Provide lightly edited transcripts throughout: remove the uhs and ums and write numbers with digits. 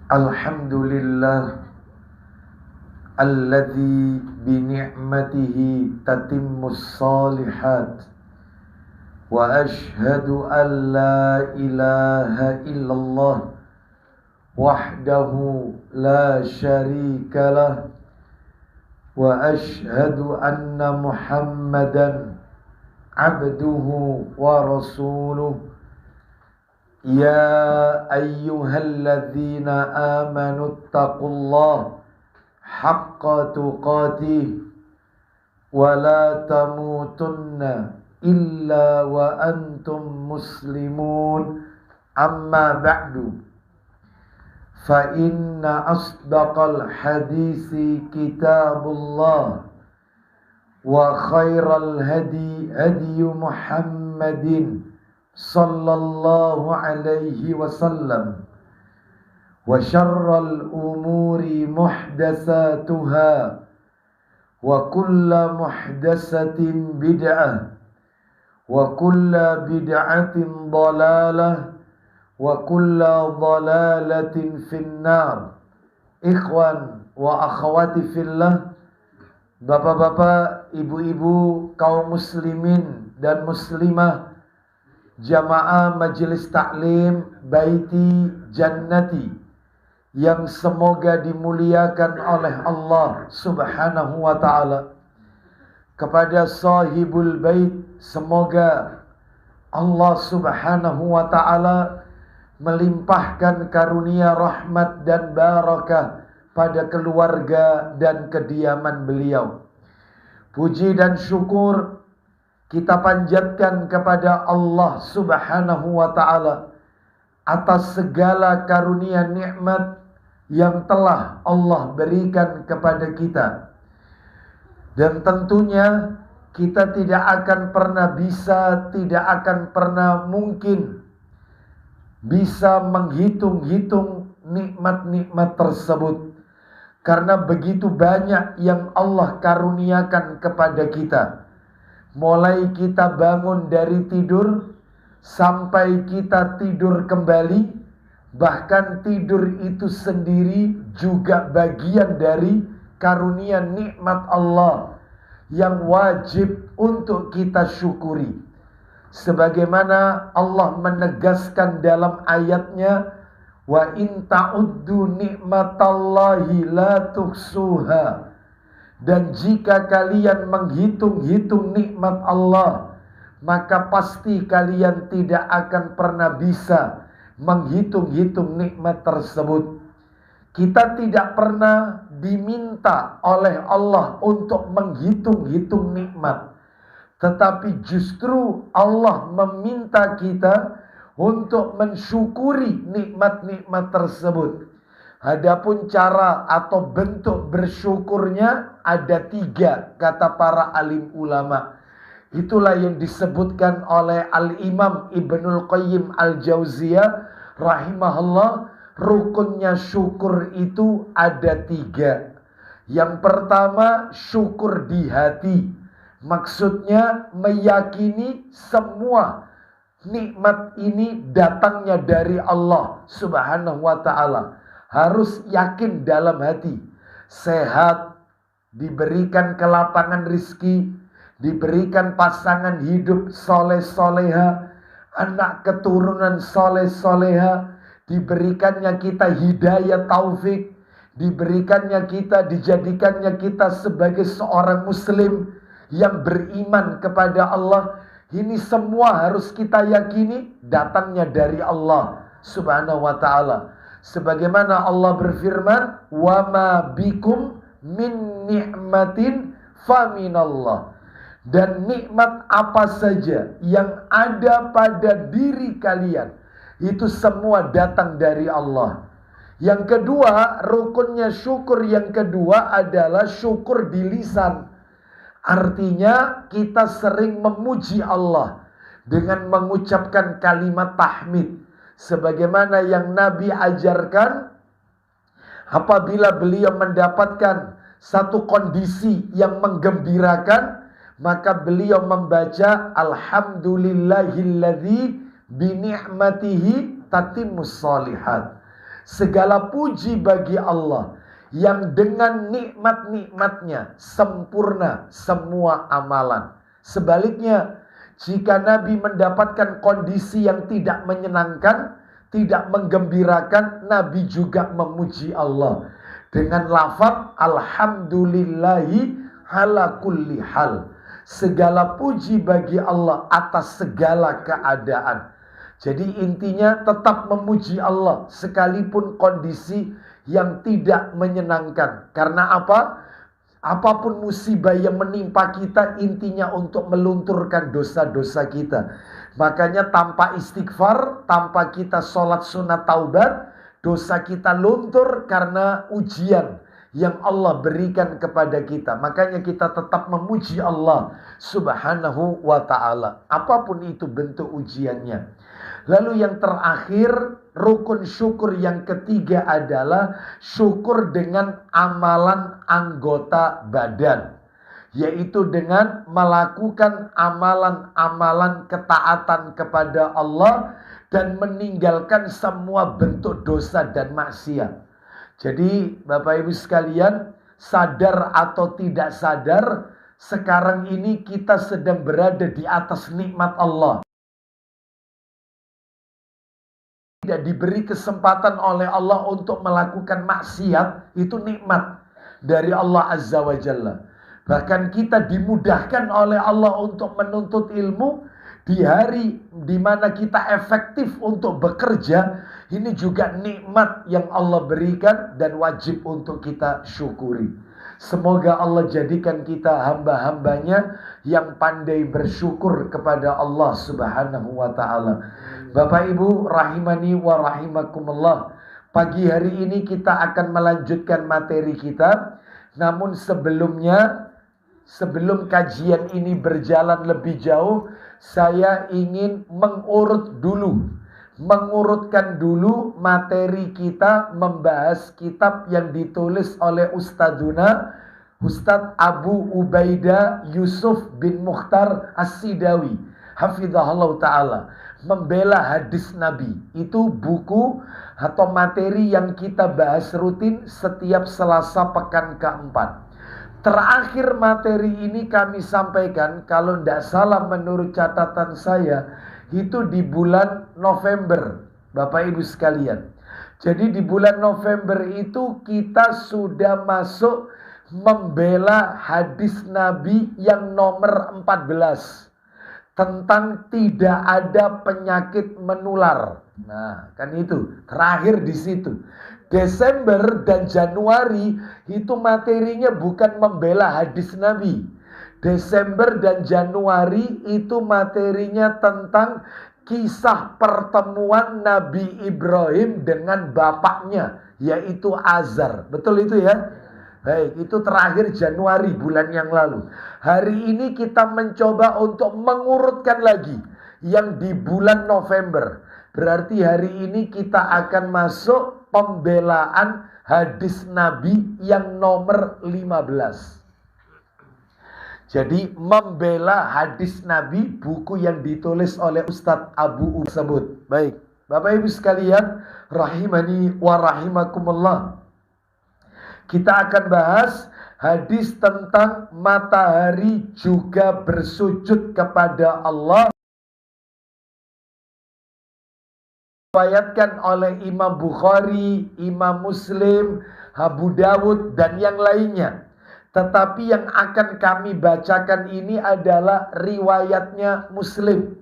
Alhamdulillah alladzi bi ni'matihi tatimmus shalihat wa ashhadu an la ilaha illallah wahdahu la syarika lah wa ashhadu anna Muhammadan abduhu wa rasuluh. Ya ayyuhalladzina amanu taqullaha haqqa tuqatih wa la tamutunna illa wa antum muslimun. Amma ba'du, fa inna asdaqal hadisi kitabullah wa khairal hadi hadi Muhammadin sallallahu alaihi wasallam wa syarral umuri muhdatsatuha wa kulla muhdatsatin bid'ah wa kulla bid'atin dhalalah wa kulla dhalalatin finnar. Ikhwan wa akhwati fillah, bapak-bapak, ibu-ibu, kaum muslimin dan muslimah, jamaah majelis taklim Baiti Jannati yang semoga dimuliakan oleh Allah Subhanahu wa ta'ala. Kepada sahibul bait, semoga Allah Subhanahu wa ta'ala melimpahkan karunia rahmat dan barakah pada keluarga dan kediaman beliau. Puji dan syukur kita panjatkan kepada Allah Subhanahu wa ta'ala atas segala karunia nikmat yang telah Allah berikan kepada kita. Dan tentunya kita tidak akan pernah bisa, tidak akan pernah mungkin bisa menghitung-hitung nikmat-nikmat tersebut, karena begitu banyak yang Allah karuniakan kepada kita. Mulai kita bangun dari tidur sampai kita tidur kembali, bahkan tidur itu sendiri juga bagian dari karunia nikmat Allah yang wajib untuk kita syukuri. Sebagaimana Allah menegaskan dalam ayatnya, wa in ta'uddu nikmatallahi la tuhsuha. Dan jika kalian menghitung-hitung nikmat Allah, maka pasti kalian tidak akan pernah bisa menghitung-hitung nikmat tersebut. Kita tidak pernah diminta oleh Allah untuk menghitung-hitung nikmat, tetapi justru Allah meminta kita untuk mensyukuri nikmat-nikmat tersebut. Adapun cara atau bentuk bersyukurnya ada 3, kata para alim ulama. Itulah yang disebutkan oleh Al-Imam Ibnul Qayyim Al-Jauziyah rahimahullah. Rukunnya syukur itu ada 3. Yang pertama, syukur di hati. Maksudnya meyakini semua nikmat ini datangnya dari Allah Subhanahu wa ta'ala. Harus yakin dalam hati. Sehat, diberikan kelapangan rizki, diberikan pasangan hidup soleh-soleha, anak keturunan soleh-soleha, diberikannya kita hidayah taufik, diberikannya kita, dijadikannya kita sebagai seorang muslim yang beriman kepada Allah. Ini semua harus kita yakini datangnya dari Allah Subhanahu wa ta'ala. Sebagaimana Allah berfirman, wa ma bikum min ni'matin faminallah. Dan nikmat apa saja yang ada pada diri kalian, itu semua datang dari Allah. Yang kedua, rukunnya syukur yang kedua adalah syukur di lisan. Artinya kita sering memuji Allah dengan mengucapkan kalimat tahmid. Sebagaimana yang Nabi ajarkan, apabila beliau mendapatkan satu kondisi yang menggembirakan, maka beliau membaca alhamdulillahilladzi bi ni'matihi tatimmus shalihat. Segala puji bagi Allah yang dengan nikmat-nikmatnya sempurna semua amalan. Sebaliknya, jika Nabi mendapatkan kondisi yang tidak menyenangkan, tidak menggembirakan, Nabi juga memuji Allah dengan lafaz alhamdulillahi ala kulli hal. Segala puji bagi Allah atas segala keadaan. Jadi intinya tetap memuji Allah sekalipun kondisi yang tidak menyenangkan. Karena apa? Apapun musibah yang menimpa kita, intinya untuk melunturkan dosa-dosa kita. Makanya tanpa istighfar, tanpa kita sholat sunat taubat, dosa kita luntur karena ujian yang Allah berikan kepada kita. Makanya kita tetap memuji Allah subhanahu wa ta'ala, apapun itu bentuk ujiannya. Lalu yang terakhir, rukun syukur yang ketiga adalah syukur dengan amalan anggota badan, yaitu dengan melakukan amalan-amalan ketaatan kepada Allah dan meninggalkan semua bentuk dosa dan maksiat. Jadi Bapak Ibu sekalian, sadar atau tidak sadar, sekarang ini kita sedang berada di atas nikmat Allah. Tidak diberi kesempatan oleh Allah untuk melakukan maksiat, itu nikmat dari Allah Azza wa Jalla. Bahkan kita dimudahkan oleh Allah untuk menuntut ilmu di hari di mana kita efektif untuk bekerja. Ini juga nikmat yang Allah berikan dan wajib untuk kita syukuri. Semoga Allah jadikan kita hamba-hambanya yang pandai bersyukur kepada Allah subhanahu wa ta'ala. Bapak Ibu rahimani wa rahimakumullah, pagi hari ini kita akan melanjutkan materi kita. Namun sebelum kajian ini berjalan lebih jauh, saya ingin mengurutkan dulu materi kita, membahas kitab yang ditulis oleh Ustadz Abu Ubaidah Yusuf bin Mukhtar As-Sidawi, hafizahullah ta'ala, membela hadis Nabi. Itu buku atau materi yang kita bahas rutin setiap Selasa pekan keempat. Terakhir materi ini kami sampaikan, kalau tidak salah menurut catatan saya, itu di bulan November, Bapak Ibu sekalian. Jadi di bulan November itu kita sudah masuk membela hadis Nabi yang nomor 14. Tentang tidak ada penyakit menular. Nah, kan itu terakhir di situ. Desember dan Januari itu materinya bukan membela hadis Nabi. Desember dan Januari itu materinya tentang kisah pertemuan Nabi Ibrahim dengan bapaknya, yaitu Azar. Betul itu ya? Baik, itu terakhir Januari bulan yang lalu. Hari ini kita mencoba untuk mengurutkan lagi yang di bulan November. Berarti hari ini kita akan masuk pembelaan hadis Nabi yang nomor 15. Jadi membela hadis Nabi, buku yang ditulis oleh Ustadz Abu tersebut. Baik, Bapak Ibu sekalian, rahimani wa rahimakumullah. Kita akan bahas hadis tentang matahari juga bersujud kepada Allah. Diriwayatkan oleh Imam Bukhari, Imam Muslim, Abu Dawud, dan yang lainnya. Tetapi yang akan kami bacakan ini adalah riwayatnya Muslim.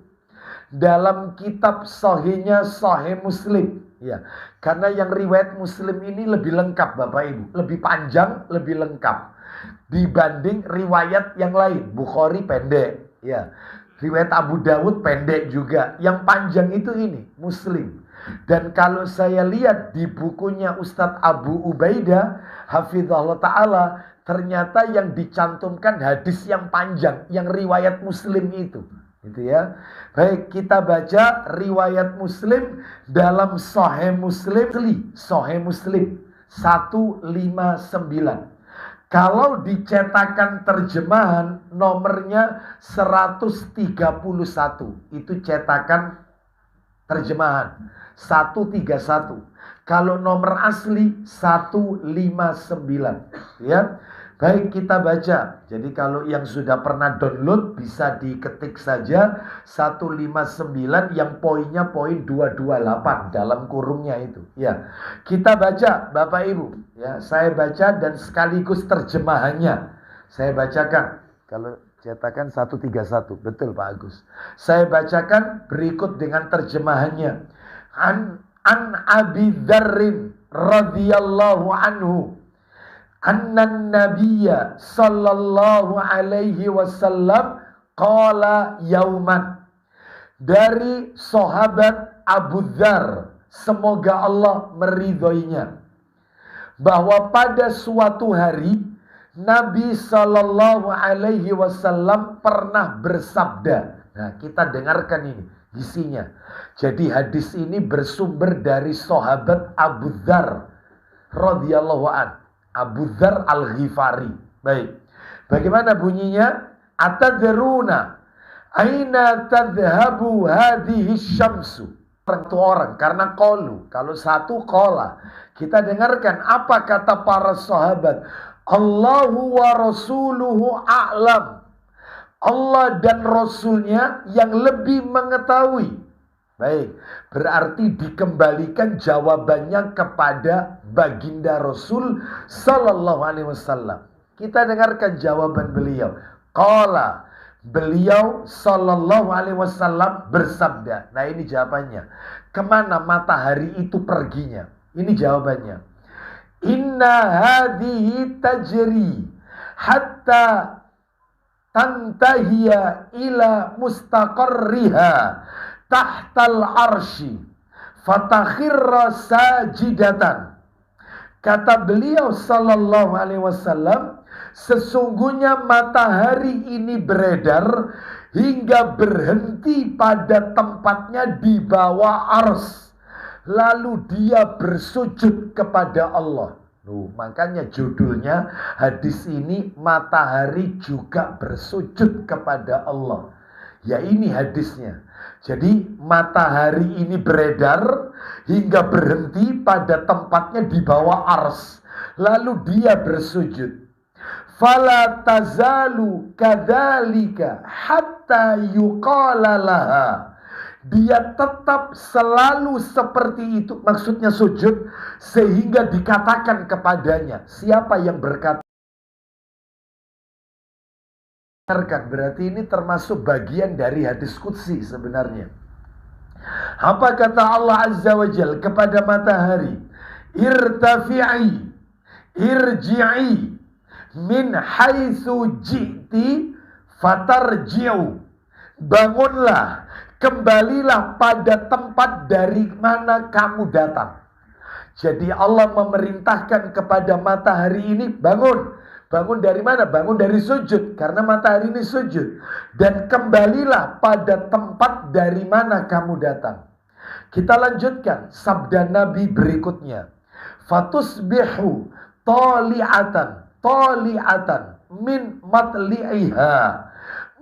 Dalam kitab sahihnya Sahih Muslim. Ya, karena yang riwayat Muslim ini lebih lengkap Bapak Ibu, lebih panjang, lebih lengkap dibanding riwayat yang lain. Bukhari pendek, ya. Riwayat Abu Dawud pendek juga. Yang panjang itu ini Muslim. Dan kalau saya lihat di bukunya Ustadz Abu Ubaidah hafizahullah ta'ala, ternyata yang dicantumkan hadis yang panjang, yang riwayat Muslim itu. Gitu ya. Baik, kita baca riwayat Muslim dalam Sahih Muslim 159. Kalau dicetakan terjemahan nomornya 131. Itu cetakan terjemahan 131. Kalau nomor asli 159. Ya. Baik, kita baca. Jadi kalau yang sudah pernah download bisa diketik saja 159 yang poinnya poin 228 dalam kurungnya itu. Ya. Kita baca Bapak Ibu. Ya, saya baca dan sekaligus terjemahannya. Saya bacakan. Kalau cetakan 131. Betul Pak Agus. Saya bacakan berikut dengan terjemahannya. An Abi Dzarrin radhiyallahu anhu annan nabiyya sallallahu alaihi wasallam qala yauman. Dari sahabat Abu Dzar, semoga Allah meridhoinya, bahwa pada suatu hari Nabi sallallahu alaihi wasallam pernah bersabda. Nah, kita dengarkan ini isinya. Jadi hadis ini bersumber dari sahabat Abu Dzar radhiyallahu an, Abu Dzar Al-Ghifari. Baik. Bagaimana bunyinya? Atadruna aina tadhhabu hadhihi syamsu? Orang karena qalu. Kalau satu qala. Kita dengarkan apa kata para sahabat. Allahu wa rasuluhu a'lam. Allah dan Rasulnya yang lebih mengetahui. Baik, berarti dikembalikan jawabannya kepada baginda Rasul Sallallahu Alaihi Wasallam. Kita dengarkan jawaban beliau. Qala, beliau Sallallahu Alaihi Wasallam bersabda. Nah ini jawabannya. Kemana matahari itu perginya? Ini jawabannya. Inna hadhihi tajri hatta tantahiya ila mustaqarriha tahtal arsy fatakhirra sajidatan. Kata beliau sallallahu alaihi wasallam, sesungguhnya matahari ini beredar hingga berhenti pada tempatnya di bawah ars, lalu dia bersujud kepada Allah. Makanya judulnya hadis ini, matahari juga bersujud kepada Allah. Ya ini hadisnya. Jadi matahari ini beredar hingga berhenti pada tempatnya di bawah ars, lalu dia bersujud. Fala tazalu kadzalika hatta yuqala laha. Dia tetap selalu seperti itu, maksudnya sujud, sehingga dikatakan kepadanya. Siapa yang berkata? Berarti ini termasuk bagian dari hadis qudsi sebenarnya. Apa kata Allah Azza wa Jalla kepada matahari? Irtafi'i, irji'i, min haitsu ji'ti fatarji'u. Bangunlah, kembalilah pada tempat dari mana kamu datang. Jadi Allah memerintahkan kepada matahari ini, bangun. Bangun dari mana? Bangun dari sujud, karena matahari ini sujud. Dan kembalilah pada tempat dari mana kamu datang. Kita lanjutkan sabda Nabi berikutnya. Fatusbihu tali'atan min matli'iha.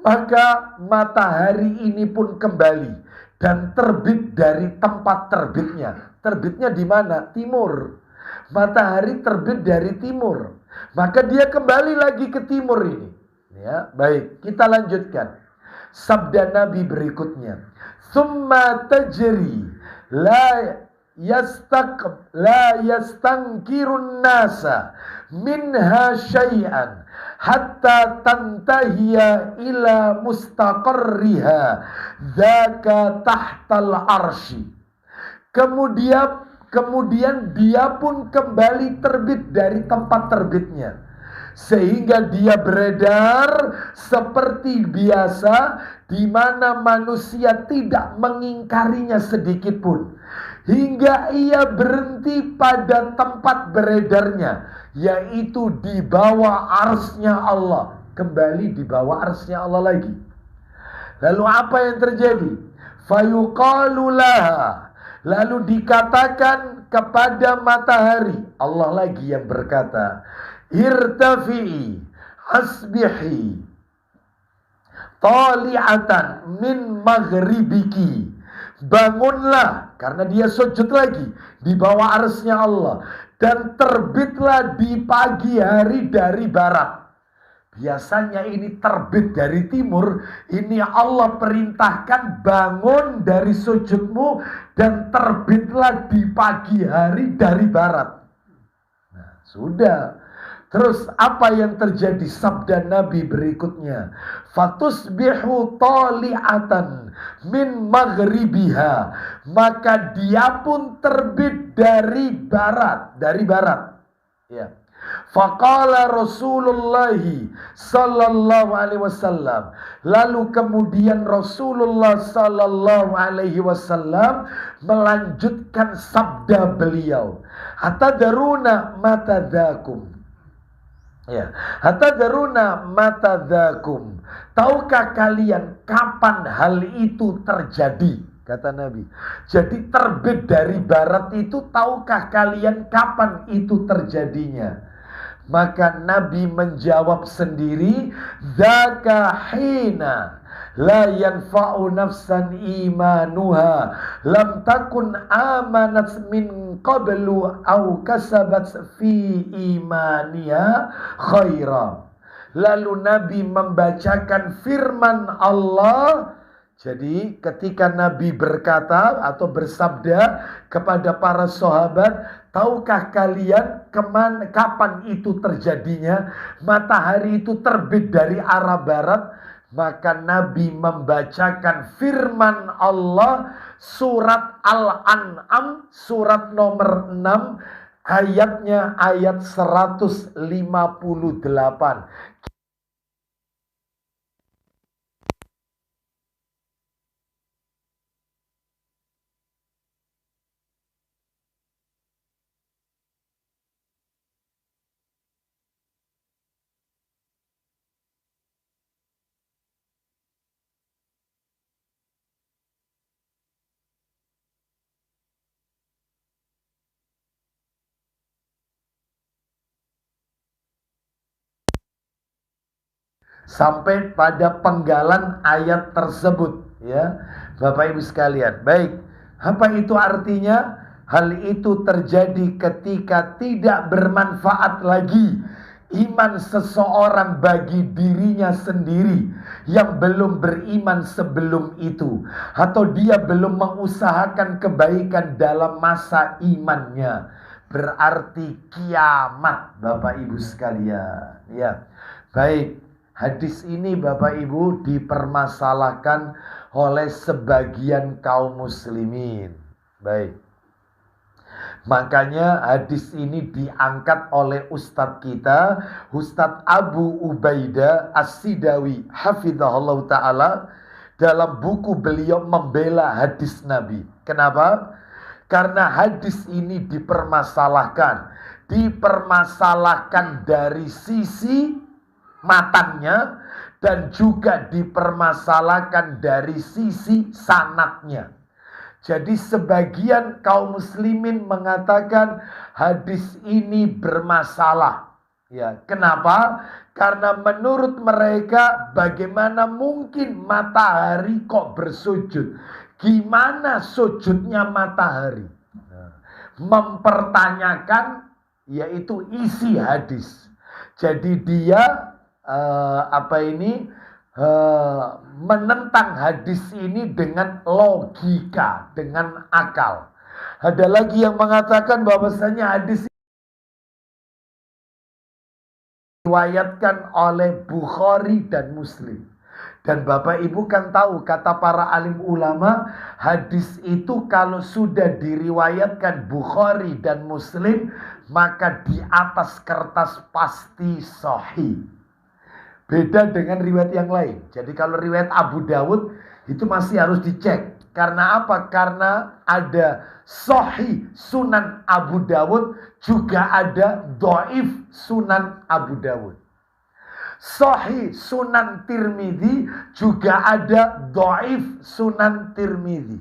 Maka matahari ini pun kembali dan terbit dari tempat terbitnya. Terbitnya di mana? Timur. Matahari terbit dari timur. Maka dia kembali lagi ke timur ini. Ya, baik, kita lanjutkan. Sabda Nabi berikutnya. Summa tajri la yastankirun nasa minha syai'an hatta tantahiya ila mustaqarriha dzaka tahtal arsy. Kemudian dia pun kembali terbit dari tempat terbitnya, sehingga dia beredar seperti biasa, di mana manusia tidak mengingkarinya sedikit pun, hingga ia berhenti pada tempat beredarnya, yaitu di bawah arsy-Nya Allah. Kembali di bawah arsy-Nya Allah lagi. Lalu apa yang terjadi? Fayuqalu laha. Lalu dikatakan kepada matahari, Allah lagi yang berkata, irtafi'i asbihi tali'atan min maghribiki. Bangunlah, Karena dia sujud lagi di bawah arsy-Nya Allah. Dan terbitlah di pagi hari dari barat. Biasanya ini terbit dari timur. Ini Allah perintahkan bangun dari sujudmu dan terbitlah di pagi hari dari barat. Nah, sudah. Terus apa yang terjadi? Sabda Nabi berikutnya, fatusbihu tali'atan min maghribiha, maka dia pun terbit dari barat, ya. Faqala Rasulullah sallallahu alaihi wasallam, lalu kemudian Rasulullah sallallahu alaihi wasallam melanjutkan sabda beliau, atadaruna matadzakum. Ya, hatadaruna matadzakum. Tahukah kalian kapan hal itu terjadi? Kata Nabi. Jadi terbit dari barat itu, tahukah kalian kapan itu terjadinya? Maka Nabi menjawab sendiri, dzaka hina la yanfa'u nafsan imanuha lam takun amanat min qablu au kasabat fi imaniha khaira. Lalu Nabi membacakan firman Allah. Jadi ketika Nabi berkata atau bersabda kepada para sahabat, tahukah kalian kapan itu terjadinya? Matahari itu terbit dari arah barat. Maka Nabi membacakan firman Allah surat Al-An'am surat nomor 6 ayatnya ayat 158. Sampai pada penggalan ayat tersebut, ya Bapak Ibu sekalian. Baik, apa itu artinya? Hal itu terjadi ketika tidak bermanfaat lagi iman seseorang bagi dirinya sendiri yang belum beriman sebelum itu, atau dia belum mengusahakan kebaikan dalam masa imannya. Berarti kiamat, Bapak Ibu sekalian. Ya, baik. Hadis ini Bapak Ibu dipermasalahkan oleh sebagian kaum muslimin. Baik. Makanya hadis ini diangkat oleh Ustadz kita, Ustadz Abu Ubaidah As-Sidawi hafizahullah ta'ala, dalam buku beliau membela hadis Nabi. Kenapa? Karena hadis ini dipermasalahkan dari sisi matanya dan juga dipermasalahkan dari sisi sanadnya. Jadi sebagian kaum muslimin mengatakan hadis ini bermasalah. Ya, kenapa? Karena menurut mereka bagaimana mungkin matahari kok bersujud? Gimana sujudnya matahari? Mempertanyakan yaitu isi hadis. Jadi dia menentang hadis ini dengan logika, dengan akal. Ada lagi yang mengatakan bahwasanya hadis ini diriwayatkan oleh Bukhari dan Muslim. Dan Bapak Ibu kan tahu, kata para alim ulama, hadis itu kalau sudah diriwayatkan Bukhari dan Muslim, maka di atas kertas pasti sahih. Beda dengan riwayat yang lain. Jadi kalau riwayat Abu Dawud itu masih harus dicek. Karena apa? Karena ada sahih Sunan Abu Dawud, juga ada dhaif Sunan Abu Dawud. Sahih Sunan Tirmidzi, juga ada dhaif Sunan Tirmidzi.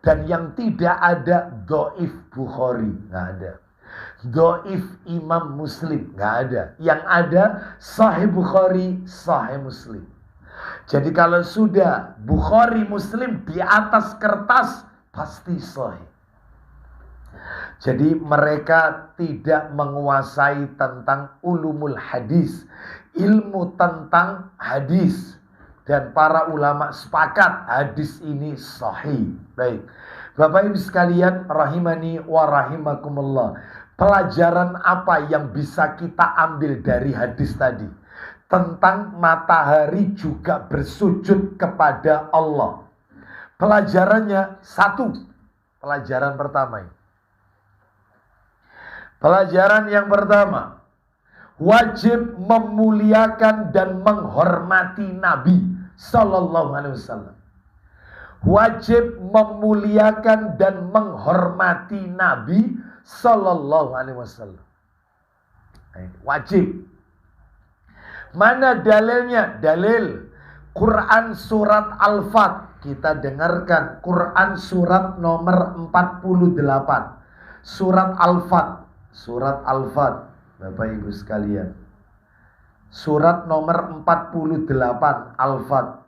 Dan yang tidak ada dhaif Bukhari, nggak ada. Dhaif Imam Muslim, nggak ada. Yang ada Sahih Bukhari, Sahih Muslim. Jadi kalau sudah Bukhari Muslim di atas kertas pasti sahih. Jadi mereka tidak menguasai tentang ulumul hadis, ilmu tentang hadis. Dan para ulama sepakat hadis ini sahih. Baik, Bapak Ibu sekalian rahimani wa rahimakumullah. Pelajaran apa yang bisa kita ambil dari hadis tadi? Tentang matahari juga bersujud kepada Allah. Pelajarannya satu. Pelajaran pertama ini. Pelajaran yang pertama, wajib memuliakan dan menghormati Nabi Sallallahu Alaihi Wasallam. Wajib memuliakan dan menghormati Nabi Sallallahu Alaihi Wasallam. Wajib. Mana dalilnya? Dalil Quran surat Al-Fat. Kita dengarkan Quran surat nomor 48. Surat Al-Fat. Surat Al-Fat, Bapak Ibu sekalian. Surat nomor 48 Al-Fat.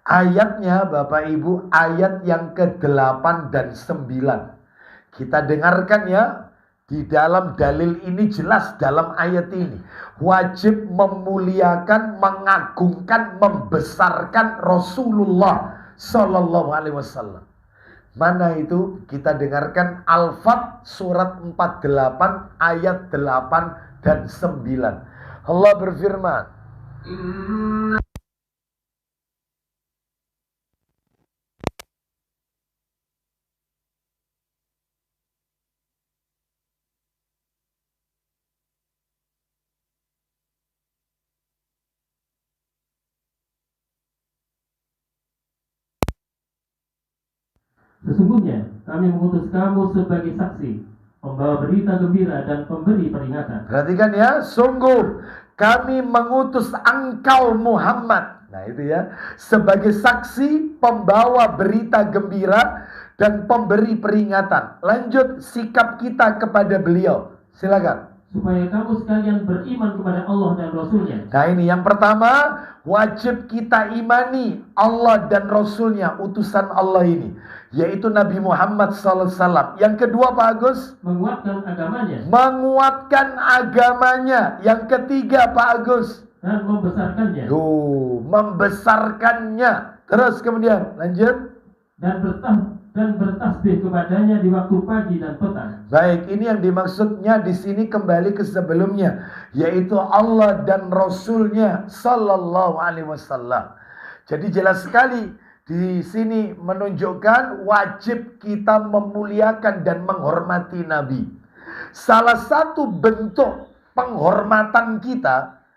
Ayatnya Bapak Ibu, ayat yang ke-8 dan 9. Kita dengarkan ya. Di dalam dalil ini jelas dalam ayat ini. Wajib memuliakan, mengagungkan, membesarkan Rasulullah Sallallahu Alaihi Wasallam. Mana itu? Kita dengarkan Al-Fat surat 48 ayat 8 dan 9. Allah berfirman, sesungguhnya kami mengutus kamu sebagai saksi, pembawa berita gembira dan pemberi peringatan. Perhatikan ya, sungguh kami mengutus engkau Muhammad. Nah itu ya, sebagai saksi, pembawa berita gembira dan pemberi peringatan. Lanjut sikap kita kepada beliau. Silakan. Supaya kamu sekalian beriman kepada Allah dan Rasulnya. Nah ini yang pertama, wajib kita imani Allah dan Rasulnya, utusan Allah ini, yaitu Nabi Muhammad SAW. Yang kedua Pak Agus, menguatkan agamanya. Menguatkan agamanya. Yang ketiga Pak Agus, dan membesarkannya. Membesarkannya. Terus kemudian lanjut. Dan bertasbih kepadanya di waktu pagi dan petang. Baik, ini yang dimaksudnya di sini kembali ke sebelumnya, yaitu Allah dan Rasulnya Sallallahu Alaihi Wasallam. Jadi jelas sekali di sini menunjukkan wajib kita memuliakan dan menghormati Nabi. Salah satu bentuk penghormatan kita,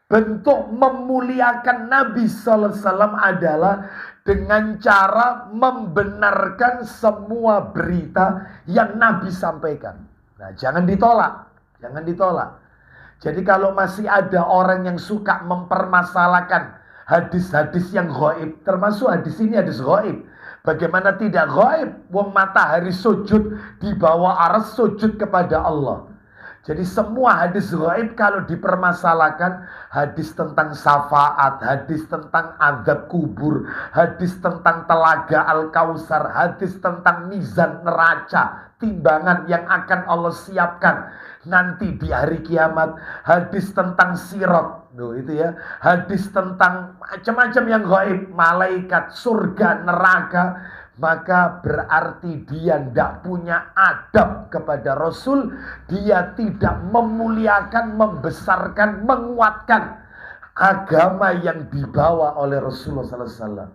bentuk memuliakan Nabi Sallallahu Alaihi Wasallam adalah dengan cara membenarkan semua berita yang Nabi sampaikan. Nah, jangan ditolak. Jangan ditolak. Jadi kalau masih ada orang yang suka mempermasalahkan hadis-hadis yang ghaib, termasuk hadis ini hadis ghaib. Bagaimana tidak ghaib? Wong matahari sujud di bawah aras, sujud kepada Allah. Jadi semua hadis ghaib kalau dipermasalahkan, hadis tentang syafaat, hadis tentang azab kubur, hadis tentang telaga Al-Kausar, hadis tentang mizan neraca, timbangan yang akan Allah siapkan nanti di hari kiamat, hadis tentang sirat, itu ya, hadis tentang macam-macam yang ghaib, malaikat, surga, neraka, maka berarti dia tidak punya adab kepada Rasul. Dia tidak memuliakan, membesarkan, menguatkan agama yang dibawa oleh Rasulullah SAW.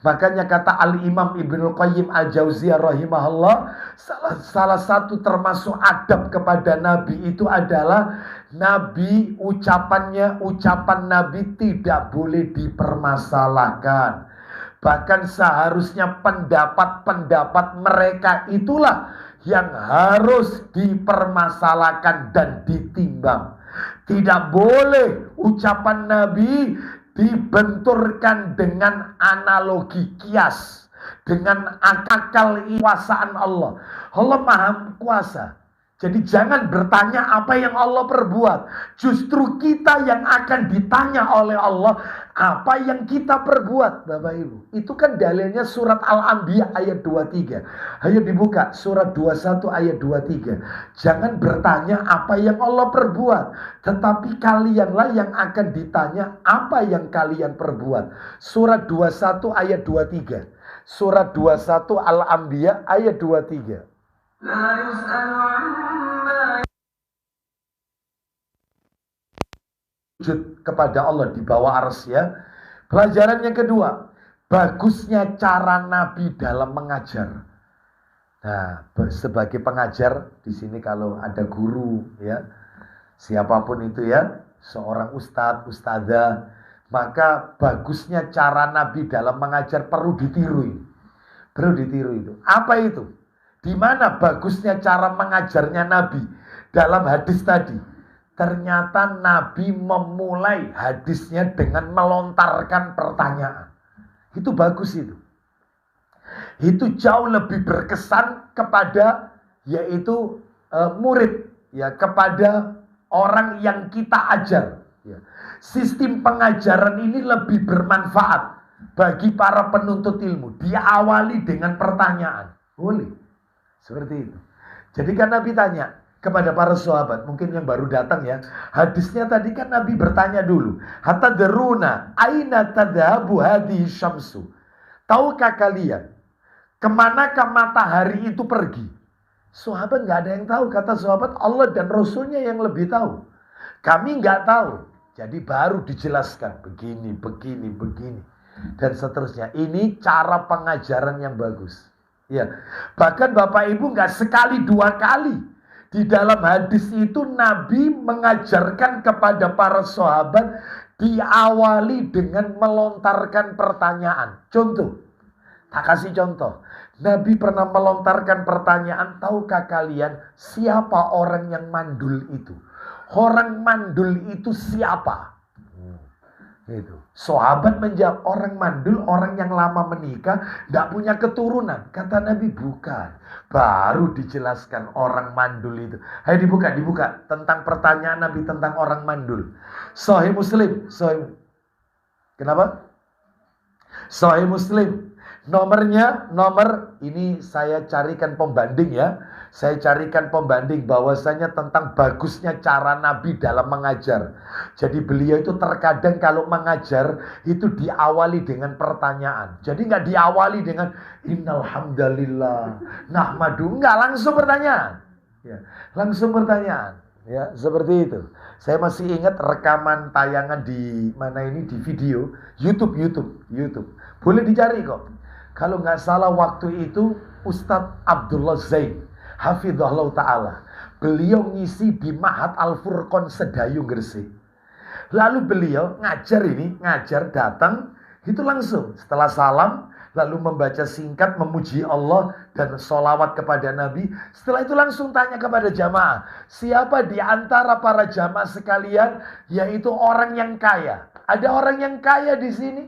Makanya kata Al-Imam Ibnul Qayyim Al-Jauziyah rahimahullah, salah satu termasuk adab kepada Nabi itu adalah Nabi, ucapan Nabi tidak boleh dipermasalahkan. Bahkan seharusnya pendapat-pendapat mereka itulah yang harus dipermasalahkan dan ditimbang. Tidak boleh ucapan Nabi dibenturkan dengan analogi kias, dengan akal kekuasaan Allah. Allah maha kuasa. Jadi jangan bertanya apa yang Allah perbuat. Justru kita yang akan ditanya oleh Allah apa yang kita perbuat, Bapak Ibu. Itu kan dalilnya surat Al-Anbiya ayat 23. Ayo dibuka surat 21 ayat 23. Jangan bertanya apa yang Allah perbuat, tetapi kalianlah yang akan ditanya apa yang kalian perbuat. Surat 21 ayat 23. Surat 21 Al-Anbiya ayat 23. Sujud kepada Allah di bawah arsy ya. Pelajaran yang kedua, bagusnya cara Nabi dalam mengajar. Nah, sebagai pengajar di sini kalau ada guru ya, siapapun itu ya, seorang ustadz, ustadzah, maka bagusnya cara Nabi dalam mengajar perlu ditiru. Perlu ditiru itu. Apa itu? Di mana bagusnya cara mengajarnya Nabi dalam hadis tadi? Ternyata Nabi memulai hadisnya dengan melontarkan pertanyaan. Itu bagus itu. Itu jauh lebih berkesan kepada yaitu murid ya, kepada orang yang kita ajar ya. Sistem pengajaran ini lebih bermanfaat bagi para penuntut ilmu. Diawali dengan pertanyaan. Boleh. Seperti itu. Jadi kan Nabi tanya kepada para sahabat, mungkin yang baru datang ya. Hadisnya tadi kan Nabi bertanya dulu, hatta deruna aina tadhabu hadhihi syamsu. Tahukah kalian kemanakah matahari itu pergi? Sahabat nggak ada yang tahu. Kata sahabat, Allah dan Rasulnya yang lebih tahu. Kami nggak tahu. Jadi baru dijelaskan begini, begini, begini dan seterusnya. Ini cara pengajaran yang bagus. Ya, bahkan Bapak Ibu nggak sekali dua kali di dalam hadis itu Nabi mengajarkan kepada para sahabat diawali dengan melontarkan pertanyaan. Contoh, tak kasih contoh. Nabi pernah melontarkan pertanyaan, tahukah kalian siapa orang yang mandul itu? Orang mandul itu siapa? Itu. Sahabat menjawab, orang mandul, orang yang lama menikah, tidak punya keturunan. Kata Nabi, bukan. Baru dijelaskan orang mandul itu. Ayo dibuka. Tentang pertanyaan Nabi tentang orang mandul. Sahih Muslim. Kenapa? Sahih Muslim. Nomor ini saya carikan pembanding ya. Saya carikan pembanding bahwasanya tentang bagusnya cara Nabi dalam mengajar. Jadi beliau itu terkadang kalau mengajar itu diawali dengan pertanyaan. Jadi nggak diawali dengan innal hamdalillah nahmadu, nggak langsung pertanyaan. Ya, langsung pertanyaan. Ya, seperti itu. Saya masih ingat rekaman tayangan di mana ini, di video YouTube. Boleh dicari kok. Kalau nggak salah waktu itu Ustadz Abdullah Zain hafizahullah ta'ala, beliau ngisi di Ma'had Al-Furqan Sedayu Gresik. Lalu beliau ngajar datang itu langsung setelah salam lalu membaca singkat memuji Allah dan sholawat kepada Nabi. Setelah itu langsung tanya kepada jamaah, siapa di antara para jamaah sekalian yaitu orang yang kaya? Ada orang yang kaya di sini?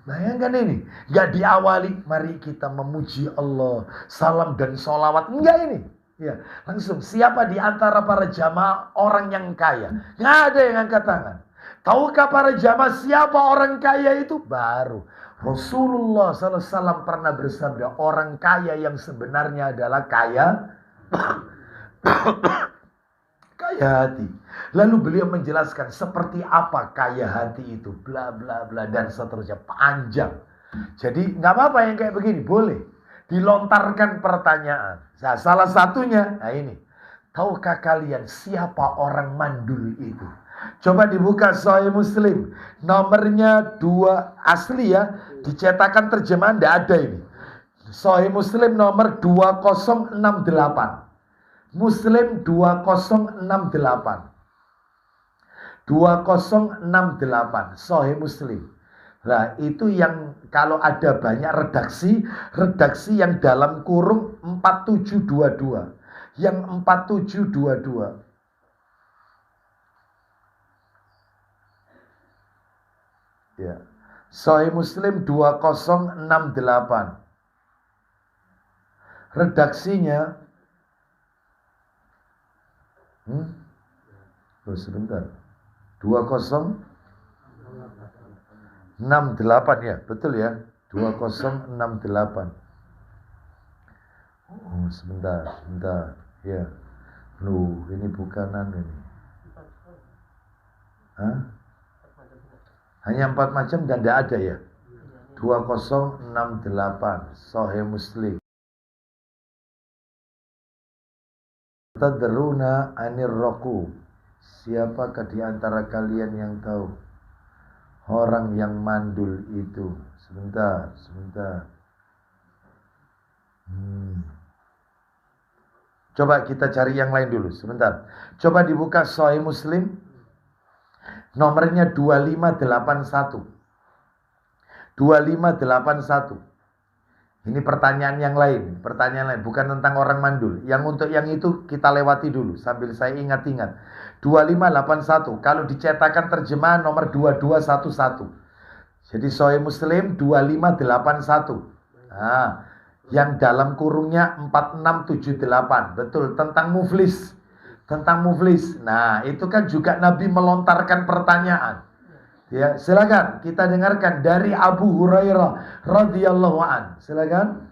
Bayangkan ini, gak diawali, mari kita memuji Allah, salam dan sholawat, enggak ini. Ya, langsung siapa di antara para jamaah orang yang kaya? Nggak ada yang angkat tangan. Tahukah para jamaah siapa orang kaya itu? Baru Rasulullah SAW pernah bersabda, orang kaya yang sebenarnya adalah kaya kaya hati. Lalu beliau menjelaskan seperti apa kaya hati itu, bla bla bla dan seterusnya, panjang. Jadi nggak apa-apa yang kayak begini, boleh dilontarkan pertanyaan. Nah, salah satunya, nah ini, tahukah kalian siapa orang mandul itu? Coba dibuka Sahih Muslim, nomornya 2 asli ya, dicetakan terjemahan tidak ada ini. Sahih Muslim nomor 2068. Muslim 2068. 2068 Sahih Muslim. Nah itu yang kalau ada banyak redaksi yang dalam kurung 4722. Yang 4722. Ya. Sahih Muslim 2068. Redaksinya Oh, sebentar. 2068 ya, betul ya. 2068. Oh, sebentar. Ya. Loh, ini bukanan ini. Hah? Hanya 4 macam dan tidak ada ya. 2068 Sahih Muslim. Tadruna anir raqub. Siapakah di antara kalian yang tahu orang yang mandul itu? Sebentar. Coba kita cari yang lain dulu, sebentar. Coba dibuka Sahih Muslim. Nomornya 2581. 2581. Ini pertanyaan yang lain, bukan tentang orang mandul. Yang untuk yang itu kita lewati dulu sambil saya ingat-ingat. 2581. Kalau dicetakan terjemahan nomor 2211. Jadi Sahih Muslim 2581. Nah, yang dalam kurungnya 4678. Betul, tentang muflis. Nah, itu kan juga Nabi melontarkan pertanyaan. Ya, silakan kita dengarkan dari Abu Hurairah radhiyallahu an. Silakan.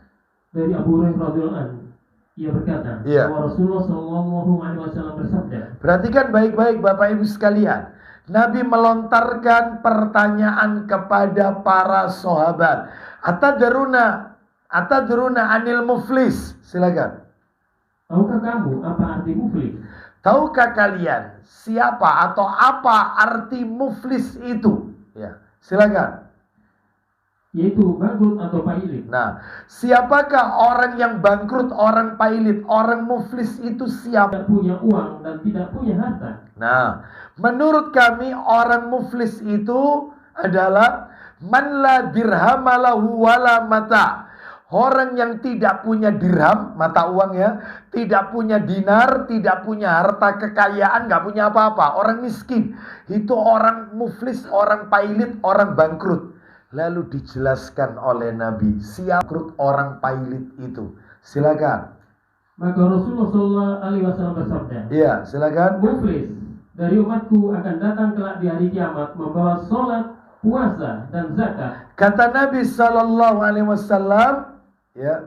Dari Abu Hurairah radhiyallahu an, ia berkata, bahwa Rasulullah sallallahu alaihi wasallam bersabda. Perhatikan baik-baik Bapak Ibu sekalian. Nabi melontarkan pertanyaan kepada para sahabat. Atadruna anil muflis. Silakan. Tahukah kamu apa arti muflis? Tahukah kalian siapa atau apa arti muflis itu? Ya, silakan. Yaitu bangkrut atau pailit. Nah, siapakah orang yang bangkrut, orang pailit, orang muflis itu siapa? Tidak punya uang dan tidak punya harta. Nah, menurut kami orang muflis itu adalah man la dirhamalahu wala mata. Orang yang tidak punya dirham, mata uang ya, tidak punya dinar, tidak punya harta kekayaan, nggak punya apa-apa. Orang miskin, itu orang muflis, orang pailit, orang bangkrut. Lalu dijelaskan oleh Nabi, siapa bangkrut orang pailit itu? Silakan. Maka Rasulullah SAW bersabda, iya, silakan. Muflis dari umatku akan datang kelak di hari kiamat membawa sholat, puasa, dan zakat. Kata Nabi SAW, ya,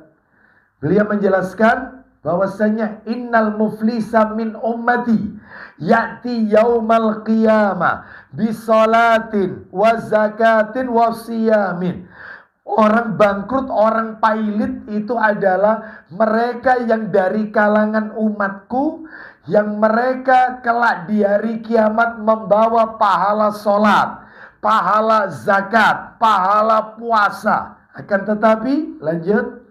beliau menjelaskan bahwasanya innal muflisa min ummati ya'ti yaumal qiyamah bisolatin wa zakatin wa siyamin. Orang bangkrut, orang pailit itu adalah mereka yang dari kalangan umatku, yang mereka kelak di hari kiamat membawa pahala solat, pahala zakat, pahala puasa. Akan tetapi, lanjut.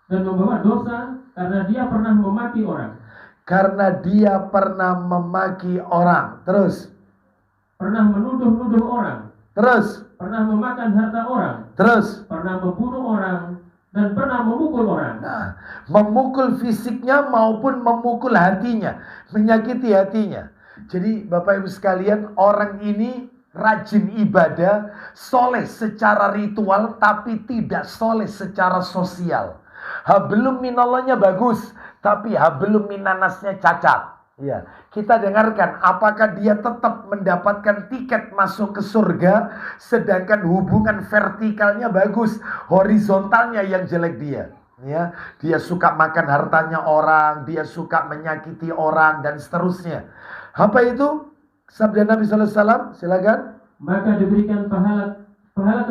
Dan membawa dosa karena dia pernah memaki orang. Karena dia pernah memaki orang. Terus. Pernah menuduh-nuduh orang. Terus. Pernah memakan harta orang. Terus. Pernah membunuh orang. Dan pernah memukul orang. Nah, memukul fisiknya maupun memukul hatinya. Menyakiti hatinya. Jadi Bapak Ibu sekalian, orang ini rajin ibadah, soleh secara ritual, tapi tidak soleh secara sosial. Hablum minallahnya bagus, tapi hablum minanasnya cacat. Ya, kita dengarkan apakah dia tetap mendapatkan tiket masuk ke surga, sedangkan hubungan vertikalnya bagus, horizontalnya yang jelek dia. Ya, dia suka makan hartanya orang, dia suka menyakiti orang dan seterusnya. Apa itu? Sabda Nabi SAW, silakan. Maka diberikan pahala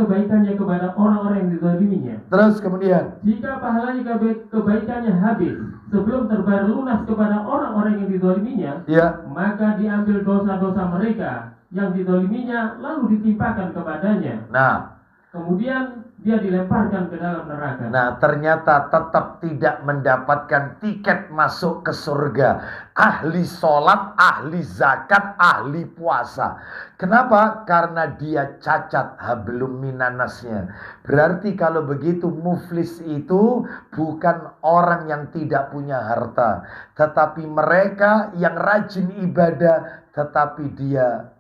kebaikannya kepada orang-orang yang dizaliminya. Terus kemudian, jika pahalanya kebaikannya habis sebelum terbayar lunas kepada orang-orang yang dizaliminya, ya, maka diambil dosa-dosa mereka yang dizaliminya lalu ditimpakan kepadanya. Nah, kemudian dia dilemparkan ke dalam neraka. Nah, ternyata tetap tidak mendapatkan tiket masuk ke surga. Ahli sholat, ahli zakat, ahli puasa. Kenapa? Karena dia cacat hablum minanasnya. Berarti kalau begitu muflis itu bukan orang yang tidak punya harta, tetapi mereka yang rajin ibadah, tetapi dia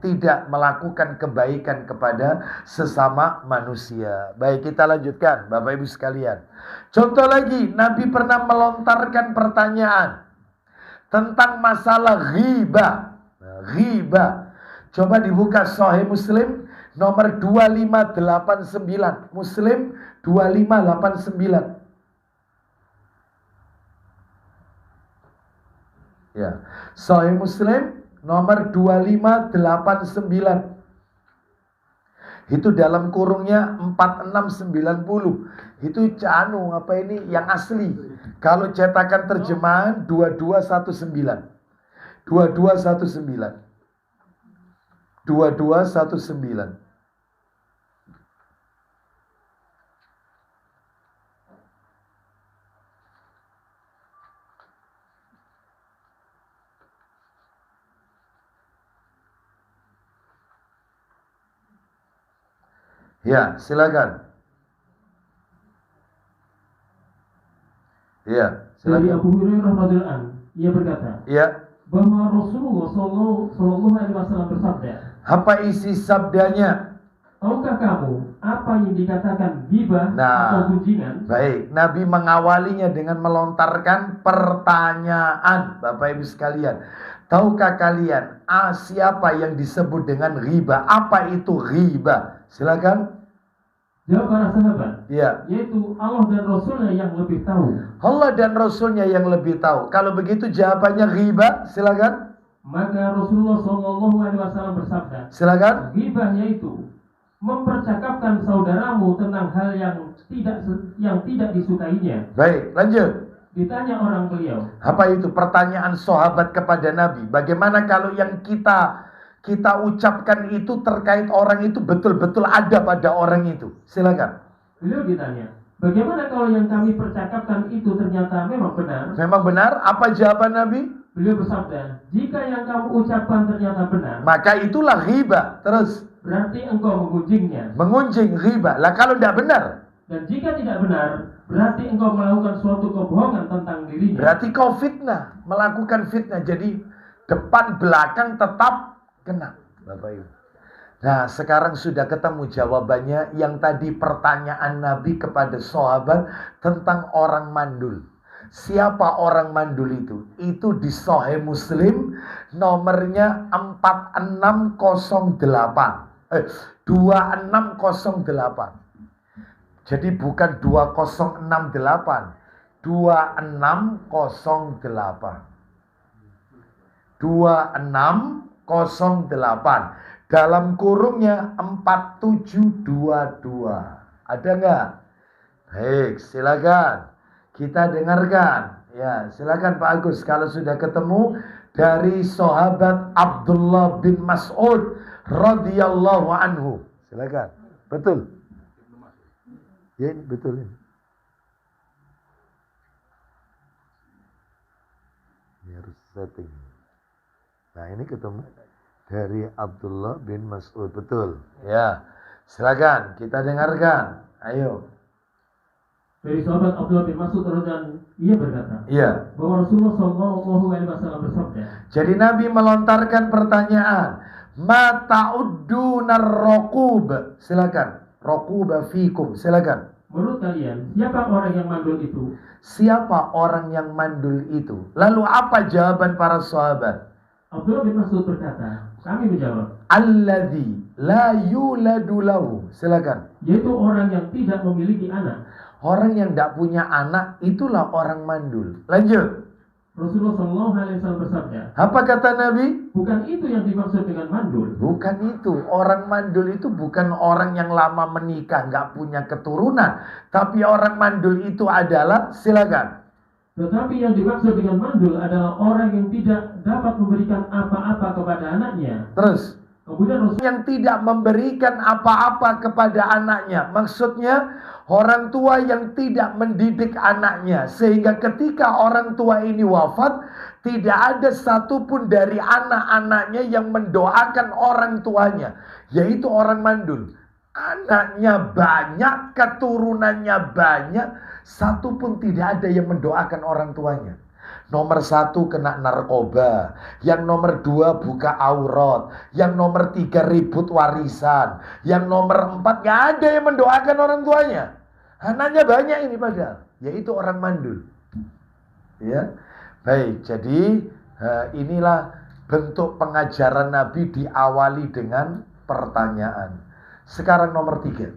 tidak melakukan kebaikan kepada sesama manusia. Baik, kita lanjutkan Bapak Ibu sekalian. Contoh lagi, Nabi pernah melontarkan pertanyaan. tentang masalah ghibah. Nah, ghibah. Coba dibuka Sahih Muslim nomor 2589. Muslim 2589. Ya, Sahih Muslim nomor 2589. Itu dalam kurungnya 4690. Itu apa ini yang asli. Kalau cetakan terjemahan 2219. 2219. 2219. Ya, silakan. Ya, Dari silakan. Abu Hurairah radhiyallahu anhu, ia berkata, Ya. bahwa Rasulullah Shallallahu Alaihi Wasallam bersabda, Apa isi sabdanya? tahukah kamu apa yang dikatakan ghibah Nah, atau gunjingan? Baik, Nabi mengawalinya dengan melontarkan pertanyaan, Bapak Ibu sekalian. Tahukah kalian siapa yang disebut dengan ghibah? Apa itu ghibah? Silakan. Jawab para sahabat, Ya. yaitu Allah dan Rasulnya yang lebih tahu. Allah dan Rasulnya yang lebih tahu. Kalau begitu jawabannya ghibah, silakan. Maka Rasulullah Shallallahu Alaihi Wasallam bersabda, Silakan. ghibah yaitu mempercakapkan saudaramu tentang hal yang tidak disukainya. Baik, lanjut. Ditanya orang beliau, Apa itu pertanyaan sahabat kepada Nabi? Bagaimana kalau yang kita ucapkan itu terkait orang itu betul-betul ada pada orang itu? Silakan. beliau ditanya, bagaimana kalau yang kami percakapkan itu ternyata memang benar? Memang benar? Apa jawaban Nabi? Beliau bersabda, jika yang kamu ucapkan ternyata benar, Maka itulah ghibah. Terus berarti engkau mengunjingnya. mengunjing ghibah. Lah kalau tidak benar, Dan jika tidak benar, berarti engkau melakukan suatu kebohongan tentang dirinya. berarti kau fitnah, melakukan fitnah. Jadi depan belakang tetap kena, Bapak Ibu. Nah, sekarang sudah ketemu jawabannya yang tadi pertanyaan Nabi kepada sahabat tentang orang mandul. Siapa orang mandul itu? Itu di Sahih Muslim nomornya 2608. Jadi bukan 2068, 2608. 2608. Dalam kurungnya 4722. Ada nggak? Baik, silakan. Kita dengarkan. Ya, silakan Pak Agus. Kalau sudah ketemu dari sahabat Abdullah bin Mas'ud radhiyallahu anhu. Silakan. Betul. Ya, ini betul ini. Ini harus setting. Nah, ini ketemu dari Abdullah bin Mas'ud. Betul. Ya. Silakan kita dengarkan. Ayo. Dari sahabat Abdullah bin Mas'ud radhiyallahu anhu, ia berkata, Iya. bahwa Rasulullah Shallallahu Alaihi Wasallam bersabda, Jadi Nabi melontarkan pertanyaan, ma ta'uddunar raqub. Silakan. Raquba fikum. Silakan. menurut kalian siapa orang yang mandul itu? Siapa orang yang mandul itu? Lalu apa jawaban para sahabat? Abdullah bin Mas'ud berkata, kami menjawab, Alladzi la yuladu lahu. Silakan. yaitu orang yang tidak memiliki anak. Orang yang tidak punya anak itulah orang mandul. Lanjut. Rasulullah Shallallahu Alaihi Wasallam bersabda, Apa kata Nabi? bukan itu yang dimaksud dengan mandul. Bukan itu. Orang mandul itu bukan orang yang lama menikah nggak punya keturunan. Tapi orang mandul itu adalah, silakan. Tetapi yang dimaksud dengan mandul adalah orang yang tidak dapat memberikan apa-apa kepada anaknya. Terus. Kemudian Rasul Yang tidak memberikan apa-apa kepada anaknya. Maksudnya orang tua yang tidak mendidik anaknya. Sehingga ketika orang tua ini wafat, tidak ada satupun dari anak-anaknya yang mendoakan orang tuanya. Yaitu orang mandul. Anaknya banyak, keturunannya banyak, satupun tidak ada yang mendoakan orang tuanya. Nomor 1 kena narkoba, yang nomor 2 buka aurat, yang nomor 3 ribut warisan, yang nomor 4 gak ada yang mendoakan orang tuanya. Anaknya banyak ini padahal, yaitu orang mandul. Ya, baik. Jadi Inilah bentuk pengajaran Nabi diawali dengan pertanyaan. Sekarang nomor 3.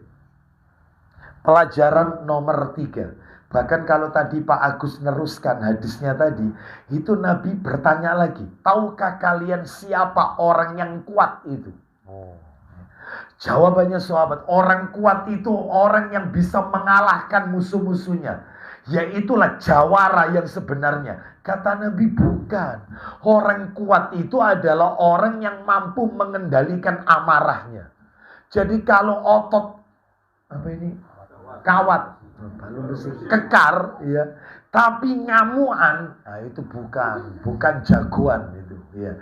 Pelajaran nomor 3. Bahkan kalau tadi Pak Agus neruskan hadisnya tadi, itu Nabi bertanya lagi, tahukah kalian siapa orang yang kuat itu? Jawabannya sahabat, orang kuat itu orang yang bisa mengalahkan musuh-musuhnya. Yaitulah jawara yang sebenarnya. Kata Nabi, bukan. Orang kuat itu adalah orang yang mampu mengendalikan amarahnya. Jadi kalau otot kawat, kekar, ya, tapi ngamuan, nah itu bukan jagoan itu, ya.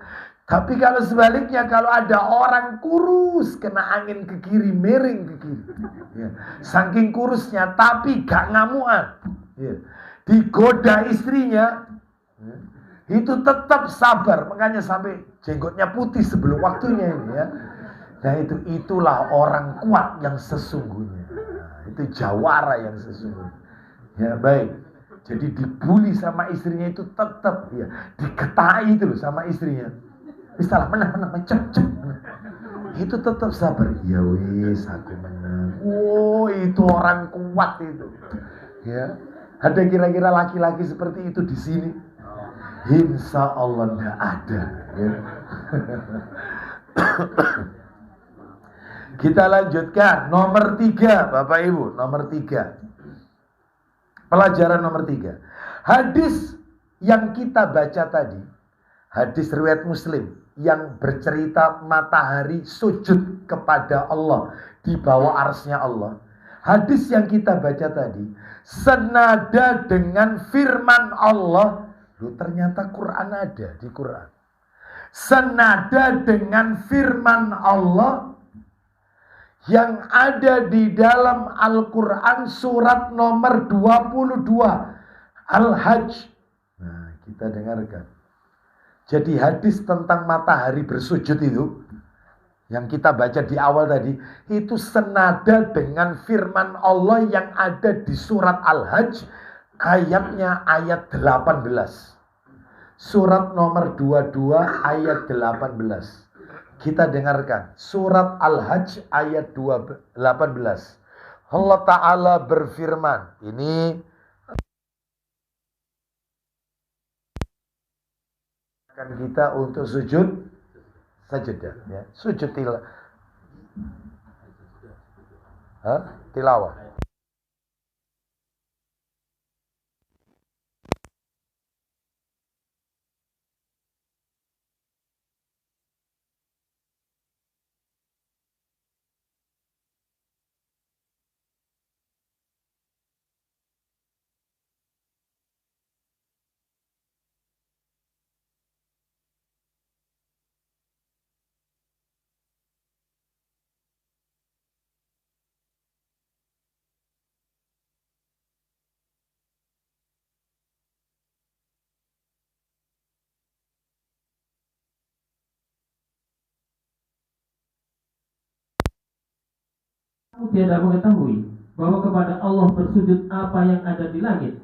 Tapi kalau sebaliknya, kalau ada orang kurus kena angin ke kiri, miring ke kiri, ya, saking kurusnya tapi gak ngamuan, ya, digoda istrinya, ya, itu tetap sabar, makanya sampai jenggotnya putih sebelum waktunya ini, ya. Nah itulah orang kuat yang sesungguhnya. Nah, itu jawara yang sesungguhnya. Ya baik. Jadi dibully sama istrinya itu tetap, ya, diketai itu loh sama istrinya. Istilah menang cep. Itu tetap sabar. Ya wis aku menang. Oh itu orang kuat itu. Ya. Ada kira-kira laki-laki seperti itu di sini? Insya Allah tidak ada. Ya. Kita lanjutkan nomor 3, Bapak Ibu, nomor 3. Pelajaran nomor 3. Hadis yang kita baca tadi, hadis riwayat Muslim yang bercerita matahari sujud kepada Allah di bawah arsy-Nya Allah. Hadis yang kita baca tadi senada dengan firman Allah. Loh, ternyata Quran ada di Quran. Senada dengan firman Allah yang ada di dalam Al-Quran surat nomor 22 Al-Hajj. Nah, kita dengarkan. Jadi hadis tentang matahari bersujud itu yang kita baca di awal tadi, itu senada dengan firman Allah yang ada di surat Al-Hajj, ayatnya ayat 18. Surat nomor 22 ayat 18. Kita dengarkan surat Al-Hajj ayat 18. Allah Ta'ala berfirman, ini akan kita untuk sujud sajadah, ya. Sujud tilawah. Tiada mengetahui bahwa kepada Allah bersujud apa yang ada di langit,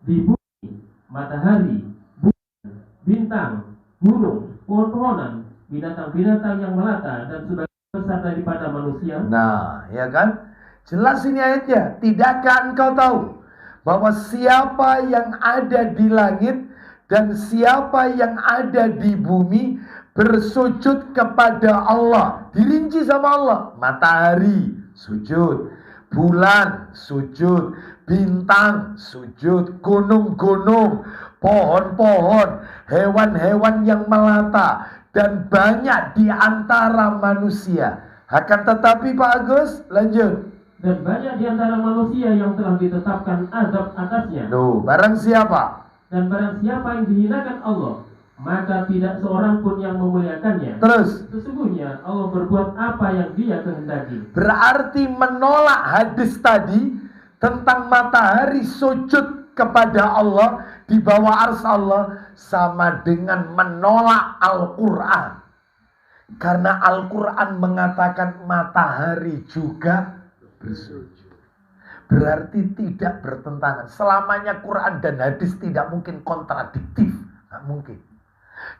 di bumi, matahari, bulan, bintang, gunung, pohon-pohonan, binatang-binatang yang melata, dan sebagian besar daripada manusia. Nah, ya kan? Jelas ini ayatnya. Tidakkah engkau tahu bahwa siapa yang ada di langit dan siapa yang ada di bumi bersujud kepada Allah. Dirinci sama Allah. Matahari sujud, bulan sujud, bintang sujud, gunung-gunung, pohon-pohon, hewan-hewan yang melata, dan banyak di antara manusia. Akan tetapi Pak Agus, lanjut. Dan banyak di antara manusia yang telah ditetapkan azab atasnya. Loh, barang siapa? Dan barang siapa yang dihinakan Allah, maka tidak seorang pun yang memuliakannya. Terus, sesungguhnya Allah berbuat apa yang Dia kehendaki. Berarti menolak hadis tadi tentang matahari sujud kepada Allah di bawah arsy Allah sama dengan menolak Al-Quran. Karena Al-Quran mengatakan matahari juga bersujud. Berarti tidak bertentangan. Selamanya Quran dan hadis tidak mungkin kontradiktif. Tidak mungkin.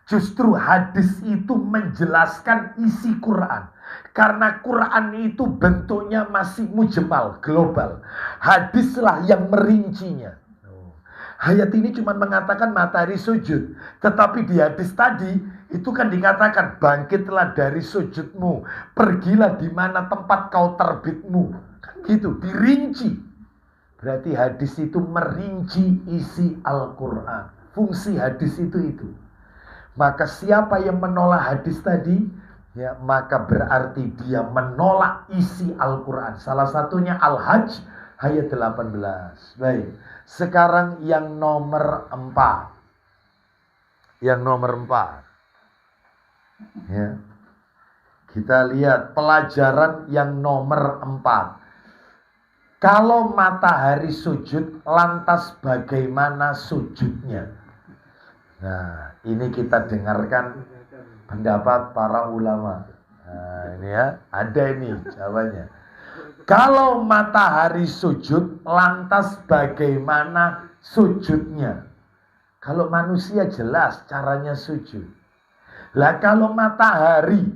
Justru hadis itu menjelaskan isi Quran. Karena Quran itu bentuknya masih mujmal, global. Hadislah yang merincinya. Ayat ini cuma mengatakan matahari sujud. Tetapi di hadis tadi itu kan dikatakan bangkitlah dari sujudmu. Pergilah di mana tempat kau terbitmu. Kan gitu, dirinci. Berarti hadis itu merinci isi Al-Quran. Fungsi hadis itu. Maka siapa yang menolak hadis tadi, ya maka berarti dia menolak isi Al-Quran. Salah satunya Al-Hajj ayat 18. Baik. Sekarang yang nomor 4. Yang nomor 4. Ya. Kita lihat pelajaran yang nomor 4. Kalau matahari sujud, lantas bagaimana sujudnya? Nah, ini kita dengarkan pendapat para ulama. Nah, ini ya, ada ini jawabannya. Kalau matahari sujud, lantas bagaimana sujudnya? Kalau manusia jelas caranya sujud. Lah kalau matahari,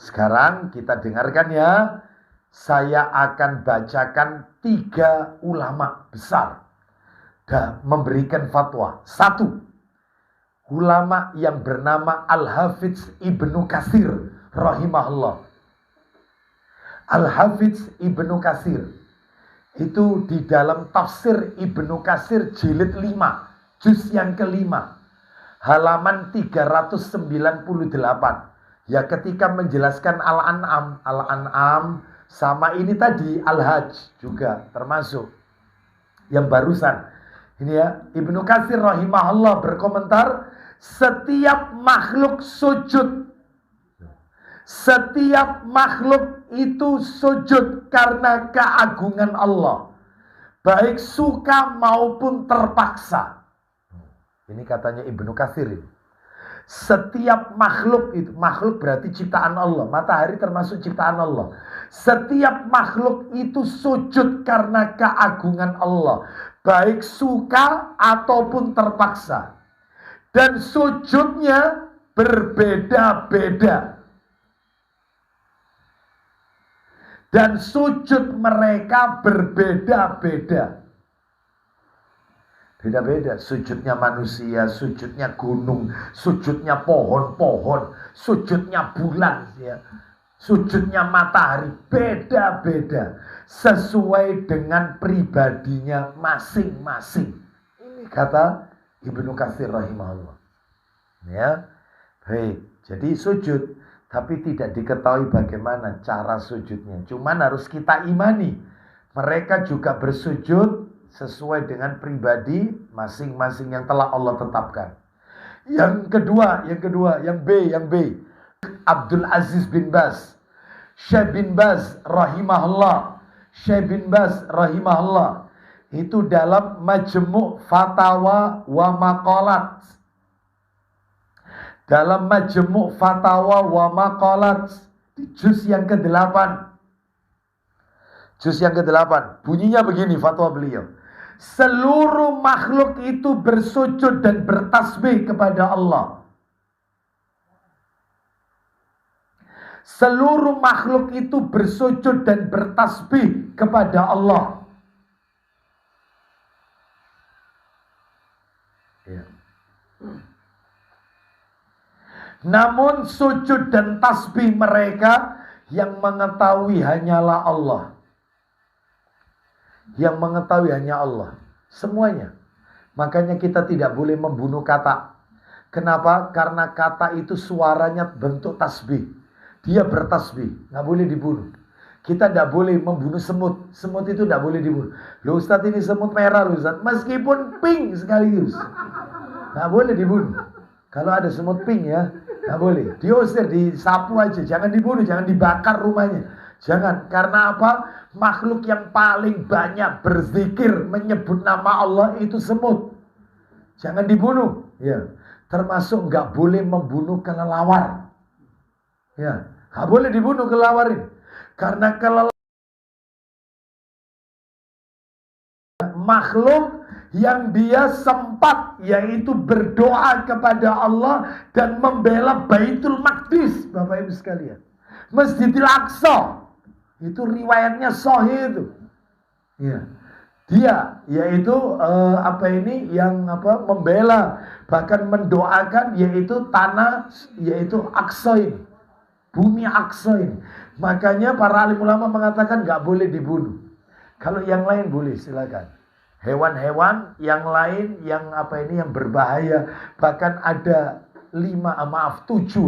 sekarang kita dengarkan ya. Saya akan bacakan 3 ulama besar dan memberikan fatwa. 1, ulama yang bernama Al-Hafidz Ibnu Katsir rahimahullah. Al-Hafidz Ibnu Katsir itu di dalam tafsir Ibnu Katsir jilid 5, juz yang kelima, halaman 398. Ya ketika menjelaskan Al-An'am sama ini tadi Al-Hajj juga termasuk yang barusan. Ini ya, Ibnu Katsir rahimahullah berkomentar, setiap makhluk sujud. Setiap makhluk itu sujud karena keagungan Allah. Baik suka maupun terpaksa. Ini katanya Ibnu Katsir ini. Setiap makhluk itu, makhluk berarti ciptaan Allah. Matahari termasuk ciptaan Allah. Setiap makhluk itu sujud karena keagungan Allah. Baik suka ataupun terpaksa. Dan sujudnya berbeda-beda. Dan sujud mereka berbeda-beda. Beda-beda. Sujudnya manusia, sujudnya gunung, sujudnya pohon-pohon, sujudnya bulan, ya. Sujudnya matahari. Beda-beda. Sesuai dengan pribadinya masing-masing. Ini kata Ibnu Katsir rahimahullah. Ya. Baik. Jadi sujud. Tapi tidak diketahui bagaimana cara sujudnya. Cuman harus kita imani. Mereka juga bersujud sesuai dengan pribadi masing-masing yang telah Allah tetapkan. Yang kedua, yang B. Abdul Aziz bin Baz. Syekh bin Baz rahimahullah. Itu dalam Majmu' Fatawa wa Maqalat. Dalam Majmu' Fatawa wa Maqalat di juz yang ke-8. Juz yang ke-8. Bunyinya begini fatwa beliau. Seluruh makhluk itu bersujud dan bertasbih kepada Allah. Seluruh makhluk itu bersujud dan bertasbih kepada Allah. Ya. Namun sujud dan tasbih mereka yang mengetahui hanyalah Allah. Yang mengetahui hanya Allah. Semuanya. Makanya kita tidak boleh membunuh kata. Kenapa? Karena kata itu suaranya bentuk tasbih. Dia bertasbih. Nggak boleh dibunuh. Kita tidak boleh membunuh semut. Semut itu tidak boleh dibunuh. Loh Ustadz, ini semut merah loh Ustadz. Meskipun pink sekaligus. Nggak boleh dibunuh. Kalau ada semut pink ya, nggak boleh. Diusir, disapu aja. Jangan dibunuh, jangan dibakar rumahnya. Jangan. Karena apa? Makhluk yang paling banyak berzikir menyebut nama Allah itu semut. Jangan dibunuh. Ya. Termasuk nggak boleh membunuh kelelawar. Ya. Nggak boleh dibunuh kelelawar ini. Karena kelelawar makhluk yang dia sempat yaitu berdoa kepada Allah dan membela Baitul Maqdis, Bapak Ibu sekalian. Masjidil Aqsa itu riwayatnya sahih itu. Ya. Dia yaitu membela bahkan mendoakan yaitu tanah yaitu Aqsa ini. Bumi Aqsa ini. Makanya para alim ulama mengatakan nggak boleh dibunuh. Kalau yang lain boleh, silakan. Hewan-hewan yang lain yang berbahaya, bahkan ada 7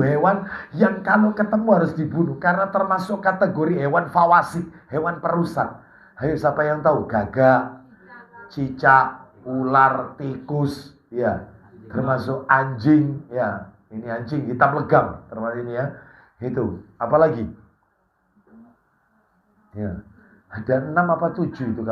hewan yang kalau ketemu harus dibunuh karena termasuk kategori hewan fawasik, hewan perusak. Ayo siapa yang tahu? Gagak, cicak, ular, tikus, ya, termasuk anjing, ya. Ini anjing hitam legam, termasuk ini ya. Itu, apalagi? Ya. Ada 6 apa 7 itu.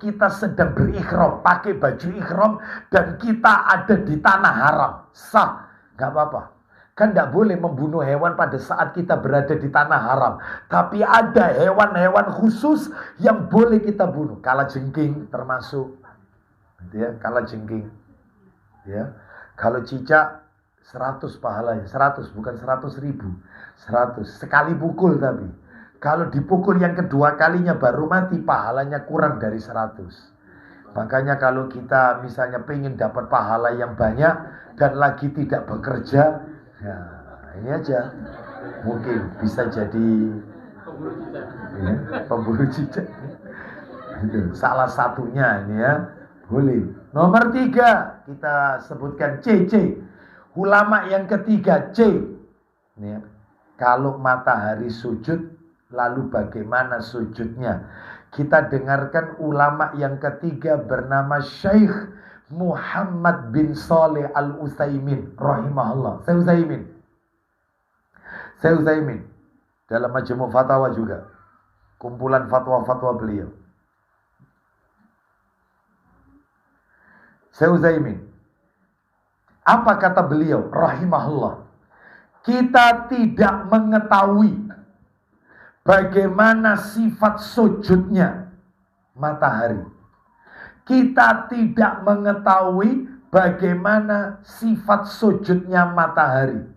Kita sedang berikhram, pakai baju ikhram dan kita ada di tanah haram, sah, nggak apa-apa. Kan nggak boleh membunuh hewan pada saat kita berada di tanah haram. Tapi ada hewan-hewan khusus yang boleh kita bunuh. Kalajengking termasuk, ya, kalajengking, ya. Kalau cicak 100 pahalanya, 100 bukan 100.000, 100 sekali pukul tapi. Kalau dipukul yang kedua kalinya baru mati, pahalanya kurang dari 100. Makanya kalau kita misalnya pengen dapat pahala yang banyak dan lagi tidak bekerja, ya ini aja. Mungkin bisa jadi pemburu cicak. Itu salah satunya ini ya. Boleh. Nomor 3 kita sebutkan C. Ulama yang ketiga C. Ini ya. Kalau matahari sujud, lalu bagaimana sujudnya? Kita dengarkan ulama yang ketiga bernama Syekh Muhammad bin Saleh Al-Utsaimin rahimahullah. Syekh Utsaimin dalam Majmu' Fatawa juga, kumpulan fatwa-fatwa beliau. Syekh Utsaimin, apa kata beliau rahimahullah? Kita tidak mengetahui bagaimana sifat sujudnya matahari. Kita tidak mengetahui bagaimana sifat sujudnya matahari.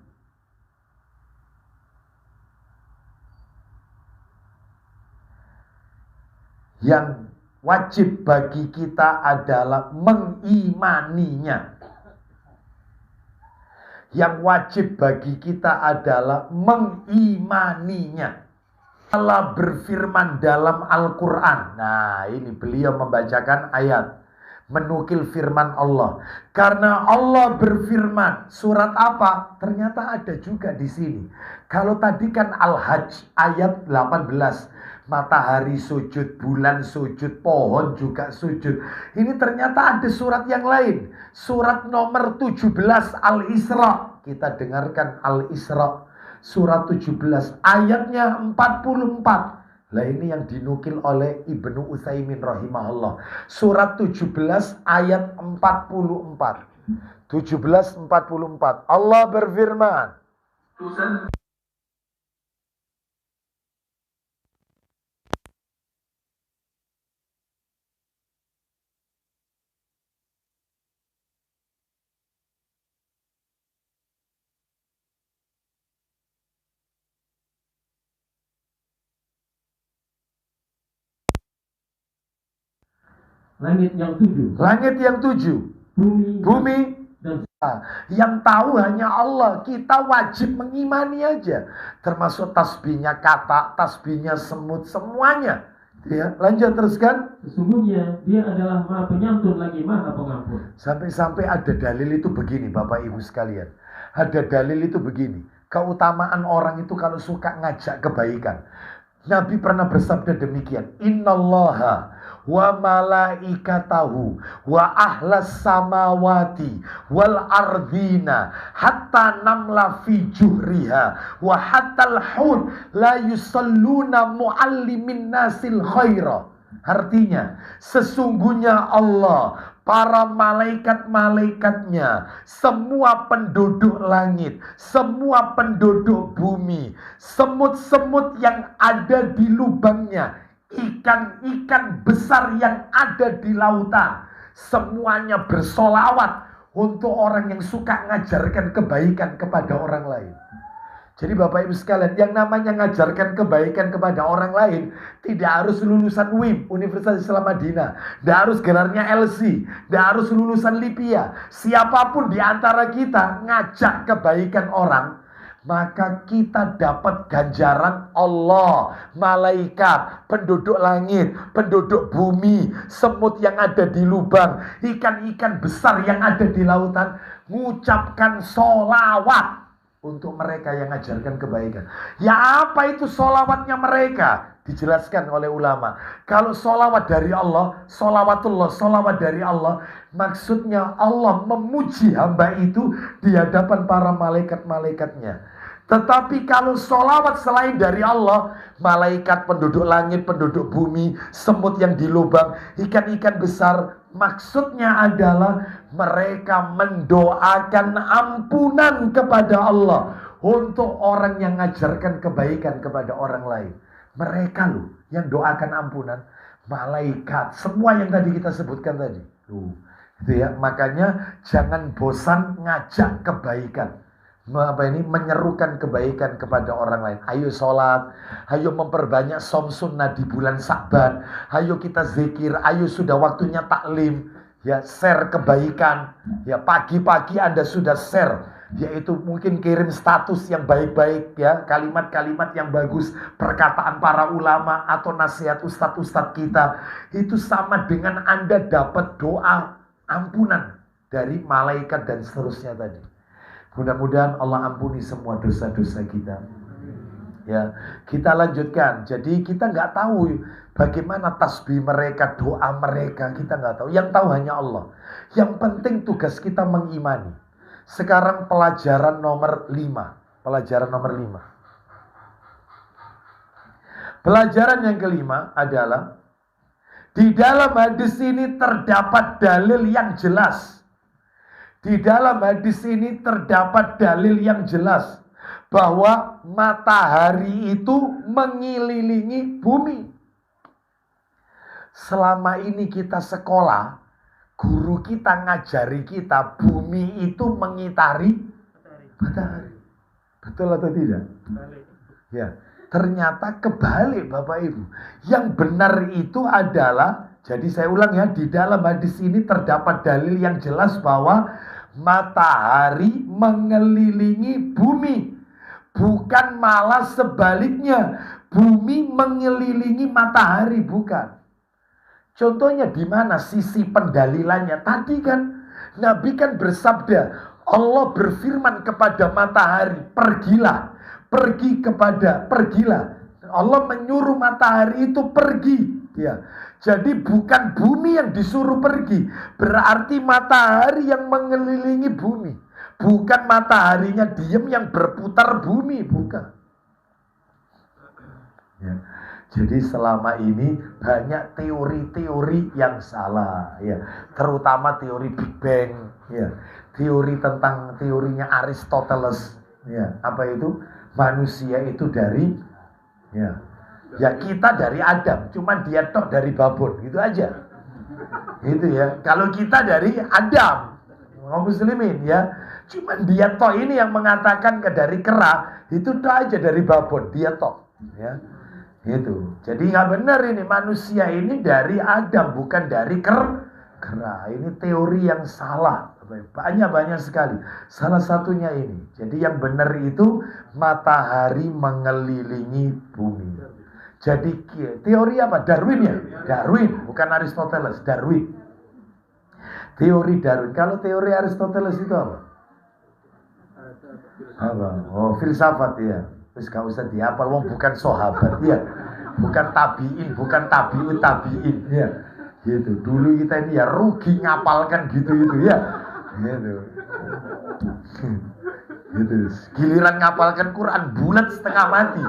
Yang wajib bagi kita adalah mengimaninya. Yang wajib bagi kita adalah mengimaninya. Allah berfirman dalam Al-Quran. Nah, ini beliau membacakan ayat, menukil firman Allah. Karena Allah berfirman, surat apa? Ternyata ada juga di sini. Kalau tadi kan Al-Hajj ayat 18. Matahari sujud, bulan sujud, pohon juga sujud. Ini ternyata ada surat yang lain. Surat nomor 17 Al-Isra. Kita dengarkan Al-Isra. Surat 17 ayatnya 44. Lah ini yang dinukil oleh Ibnu Utsaimin rahimahullah. Surat 17 ayat 44. 17:44. Allah berfirman. Langit yang 7. Langit yang 7. Bumi dan yang tahu hanya Allah. Kita wajib mengimani aja. Termasuk tasbihnya kata, tasbihnya semut, semuanya. Ya, lanjut teruskan. Sesungguhnya dia adalah Maha Penyantun lagi Maha Pengampun. Sampai-sampai ada dalil itu begini, Bapak Ibu sekalian. Ada dalil itu begini. Keutamaan orang itu kalau suka ngajak kebaikan. Nabi pernah bersabda demikian. Innallaha wa malaikatahu wa ahlas samawati wal ardina hatta namla fi juhriha wa hatta al-hud la yusalluna muallimin nasil khaira. Artinya, sesungguhnya Allah, para malaikat-malaikatnya, semua penduduk langit, semua penduduk bumi, semut-semut yang ada di lubangnya, ikan-ikan besar yang ada di lautan, semuanya bersolawat untuk orang yang suka ngajarkan kebaikan kepada orang lain. Jadi Bapak Ibu sekalian, yang namanya ngajarkan kebaikan kepada orang lain tidak harus lulusan UIM, Universitas Islam Madinah, tidak harus gelarnya LC, tidak harus lulusan LIPIA. Siapapun di antara kita ngajak kebaikan orang, maka kita dapat ganjaran Allah, malaikat, penduduk langit, penduduk bumi, semut yang ada di lubang, ikan-ikan besar yang ada di lautan, mengucapkan sholawat untuk mereka yang mengajarkan kebaikan. Ya apa itu sholawatnya mereka? Dijelaskan oleh ulama. Kalau sholawat dari Allah, sholawatullah, sholawat dari Allah, maksudnya Allah memuji hamba itu di hadapan para malaikat-malaikatnya. Tetapi kalau sholawat selain dari Allah, malaikat, penduduk langit, penduduk bumi, semut yang di lubang, ikan-ikan besar, maksudnya adalah mereka mendoakan ampunan kepada Allah untuk orang yang mengajarkan kebaikan kepada orang lain. Mereka loh yang doakan ampunan, malaikat, semua yang tadi kita sebutkan tadi. Itu ya, makanya jangan bosan ngajak kebaikan. Menyerukan kebaikan kepada orang lain. Ayo sholat, ayo memperbanyak som sunnah di bulan Sa'ban, ayo kita zikir, ayo sudah waktunya taklim, ya share kebaikan, ya pagi-pagi Anda sudah share, yaitu mungkin kirim status yang baik-baik, ya kalimat-kalimat yang bagus, perkataan para ulama atau nasihat ustadz-ustadz kita, itu sama dengan Anda dapat doa ampunan dari malaikat dan seterusnya tadi. Mudah-mudahan Allah ampuni semua dosa-dosa kita. Ya, kita lanjutkan. Jadi kita nggak tahu bagaimana tasbih mereka, doa mereka, kita nggak tahu. Yang tahu hanya Allah. Yang penting tugas kita mengimani. Sekarang pelajaran nomor 5. Pelajaran nomor 5. Pelajaran yang kelima adalah di dalam hadis ini terdapat dalil yang jelas. Di dalam hadis ini terdapat dalil yang jelas bahwa matahari itu mengelilingi bumi. Selama ini kita sekolah, guru kita ngajari kita bumi itu mengitari matahari. Betul atau tidak? Ya, ternyata kebalik Bapak Ibu. Yang benar itu adalah, jadi saya ulang ya, di dalam hadis ini terdapat dalil yang jelas bahwa matahari mengelilingi bumi, bukan malah sebaliknya, bumi mengelilingi matahari, bukan. Contohnya di mana sisi pendalilannya? Tadi kan Nabi kan bersabda, Allah berfirman kepada matahari, pergilah, pergilah. Allah menyuruh matahari itu pergi, ya. Jadi bukan bumi yang disuruh pergi, berarti matahari yang mengelilingi bumi, bukan mataharinya diam yang berputar bumi, bukan. Ya. Jadi selama ini banyak teori-teori yang salah, ya, terutama teori Big Bang, ya, teori tentang teorinya Aristoteles, ya, apa itu manusia itu dari, ya kita dari Adam, cuma dia tok dari babon, gitu aja. Itu ya. Kalau kita dari Adam, kaum muslimin ya, cuma dia tok ini yang mengatakan dari kera, itu tok aja dari babon, dia tok, ya. Itu. Jadi nggak benar ini, manusia ini dari Adam bukan dari kera. Ini teori yang salah. Banyak sekali. Salah satunya ini. Jadi yang benar itu matahari mengelilingi bumi. Jadi teori apa? Darwin ya? Darwin, bukan Aristoteles, Darwin. Teori Darwin. Kalau teori Aristoteles itu apa? Apa? Oh, filsafat ya. Terus gak usah dihafal, wong bukan sahabat ya. Bukan tabiin, bukan tabiut tabiin ya. Gitu. Dulu kita ini ya rugi ngapalkan gitu ya. Gitu. Gitu. Giliran ngapalkan Quran bulat setengah mati.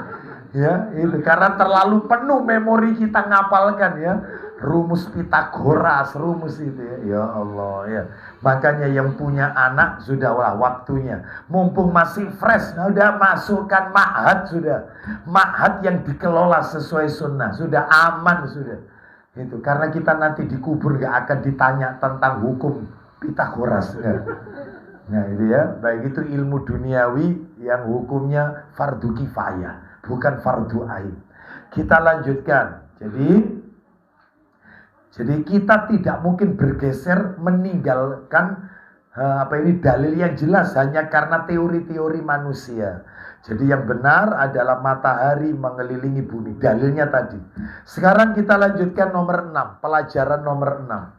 Ya, itu karena terlalu penuh memori kita ngapalkan ya. rumus Pitagoras, rumus itu ya. Ya Allah ya. Makanya yang punya anak sudahlah waktunya. Mumpung masih fresh, udah masukkan ma'had sudah. Ma'had yang dikelola sesuai sunnah, sudah aman sudah. Itu karena kita nanti dikubur gak akan ditanya tentang hukum Pitagoras ya. Nah itu ya, baik itu ilmu duniawi yang hukumnya fardu kifayah, bukan fardu ain. Kita lanjutkan. Jadi kita tidak mungkin bergeser meninggalkan dalil yang jelas hanya karena teori-teori manusia. Jadi yang benar adalah matahari mengelilingi bumi. Dalilnya tadi. Sekarang kita lanjutkan nomor 6. Pelajaran nomor 6.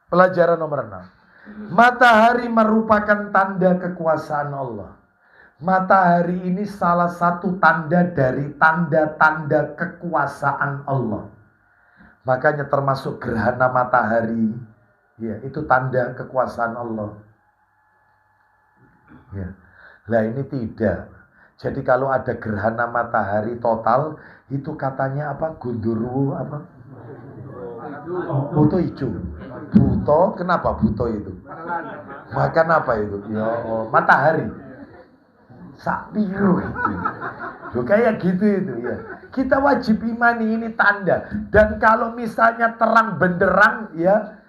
Pelajaran nomor 6. Matahari merupakan tanda kekuasaan Allah. Matahari ini salah satu tanda dari tanda-tanda kekuasaan Allah. Makanya termasuk gerhana matahari, ya, itu tanda kekuasaan Allah. Ya. Lah ini tidak. Jadi kalau ada gerhana matahari total, itu katanya apa? Gundurwo apa? Buto hijau. Buto, kenapa buto itu? Makan apa itu? Ya, matahari. Sakpiru itu. Kayak gitu itu ya. Kita wajib imani ini tanda. Dan kalau misalnya terang benderang ya,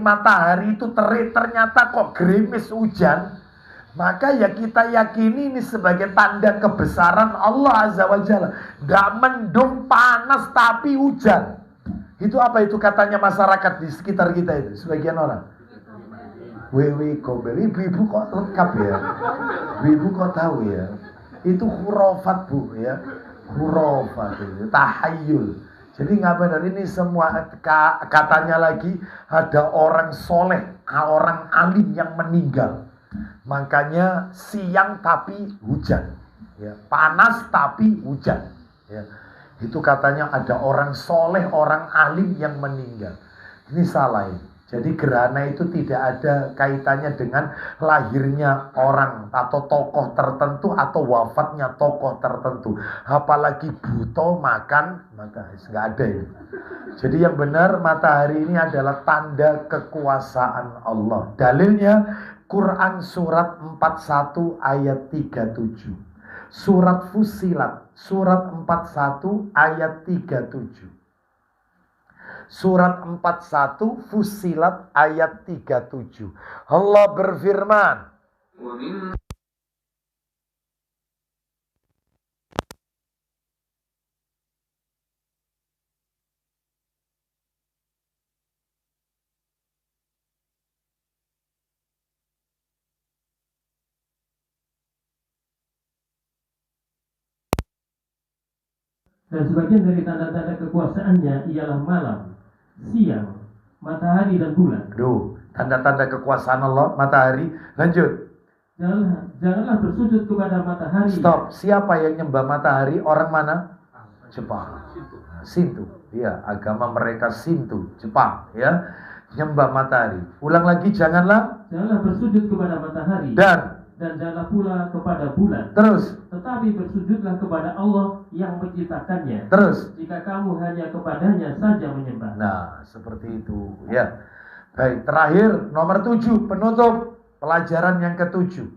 matahari itu terik, ternyata kok gerimis hujan, maka ya kita yakini ini sebagai tanda kebesaran Allah Azza wa Jalla. Nggak mendung panas tapi hujan. Itu apa itu katanya masyarakat di sekitar kita itu, sebagian orang. Wewe gombel, ibu kok lengkap ya, ibu kok tahu ya, itu khurafat bu ya, khurafat itu, tahayul. Jadi nggak benar ini semua katanya lagi ada orang soleh, orang alim yang meninggal, makanya siang tapi hujan, ya, panas tapi hujan, ya. Itu katanya ada orang soleh, orang alim yang meninggal. Ini salah ini. Jadi gerhana itu tidak ada kaitannya dengan lahirnya orang atau tokoh tertentu atau wafatnya tokoh tertentu. Apalagi buto makan matahari, nggak ada itu. Jadi yang benar matahari ini adalah tanda kekuasaan Allah. Dalilnya Quran surat 41 ayat 37. Surat Fussilat surat 41 ayat 37. Surat 41 Fussilat ayat 37. Allah berfirman, dan sebagian dari tanda-tanda kekuasaannya ialah malam, siang, matahari dan bulan. Tanda-tanda kekuasaan Allah, matahari. Lanjut. Janganlah bersujud kepada matahari. Stop. Siapa yang nyembah matahari? Orang mana? Jepang. Sintu. Ya, agama mereka Sintu, Jepang. Ya, nyembah matahari. Ulang lagi, janganlah bersujud kepada matahari. Dan janganlah pula kepada bulan. Terus. Tetapi bersujudlah kepada Allah yang menciptakannya. Terus. Jika kamu hanya kepadanya saja menyembah. Nah, seperti itu. Ya. Baik, terakhir nomor 7, penutup pelajaran yang ke-7.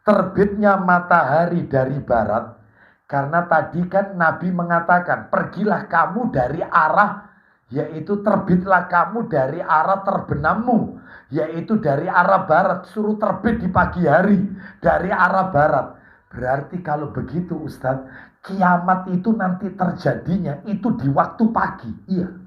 Terbitnya matahari dari barat. Karena tadi kan Nabi mengatakan, pergilah kamu dari arah, yaitu terbitlah kamu dari arah terbenammu, yaitu dari arah barat. Suruh terbit di pagi hari dari arah barat. Berarti kalau begitu Ustadz, kiamat itu nanti terjadinya itu di waktu pagi. Iya.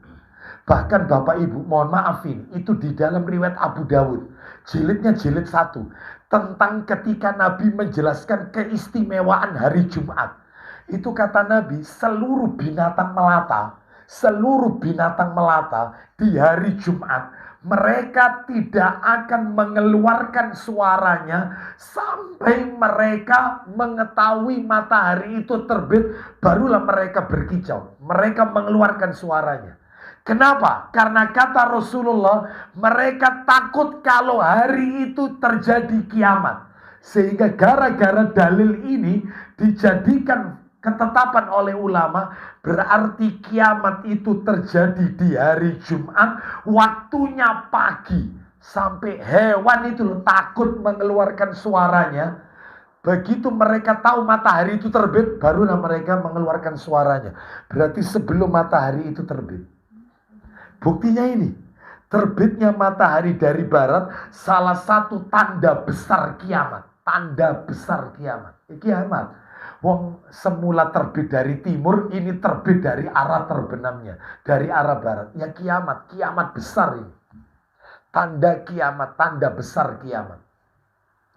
Bahkan Bapak Ibu, mohon maafin, itu di dalam riwayat Abu Dawud, jilidnya jilid 1, tentang ketika Nabi menjelaskan keistimewaan hari Jumat. Itu kata Nabi, seluruh binatang melata di hari Jumat, mereka tidak akan mengeluarkan suaranya sampai mereka mengetahui matahari itu terbit, barulah mereka berkicau, mereka mengeluarkan suaranya. Kenapa? Karena kata Rasulullah, mereka takut kalau hari itu terjadi kiamat. Sehingga gara-gara dalil ini dijadikan ketetapan oleh ulama, berarti kiamat itu terjadi di hari Jumat, waktunya pagi. Sampai hewan itu takut mengeluarkan suaranya. Begitu mereka tahu matahari itu terbit, barulah mereka mengeluarkan suaranya. Berarti sebelum matahari itu terbit. Buktinya ini, terbitnya matahari dari barat, salah satu tanda besar kiamat. Tanda besar kiamat. Kiamat. Wong semula terbit dari timur, ini terbit dari arah terbenamnya. Dari arah barat. Ya kiamat, kiamat besar ini. Tanda kiamat, tanda besar kiamat.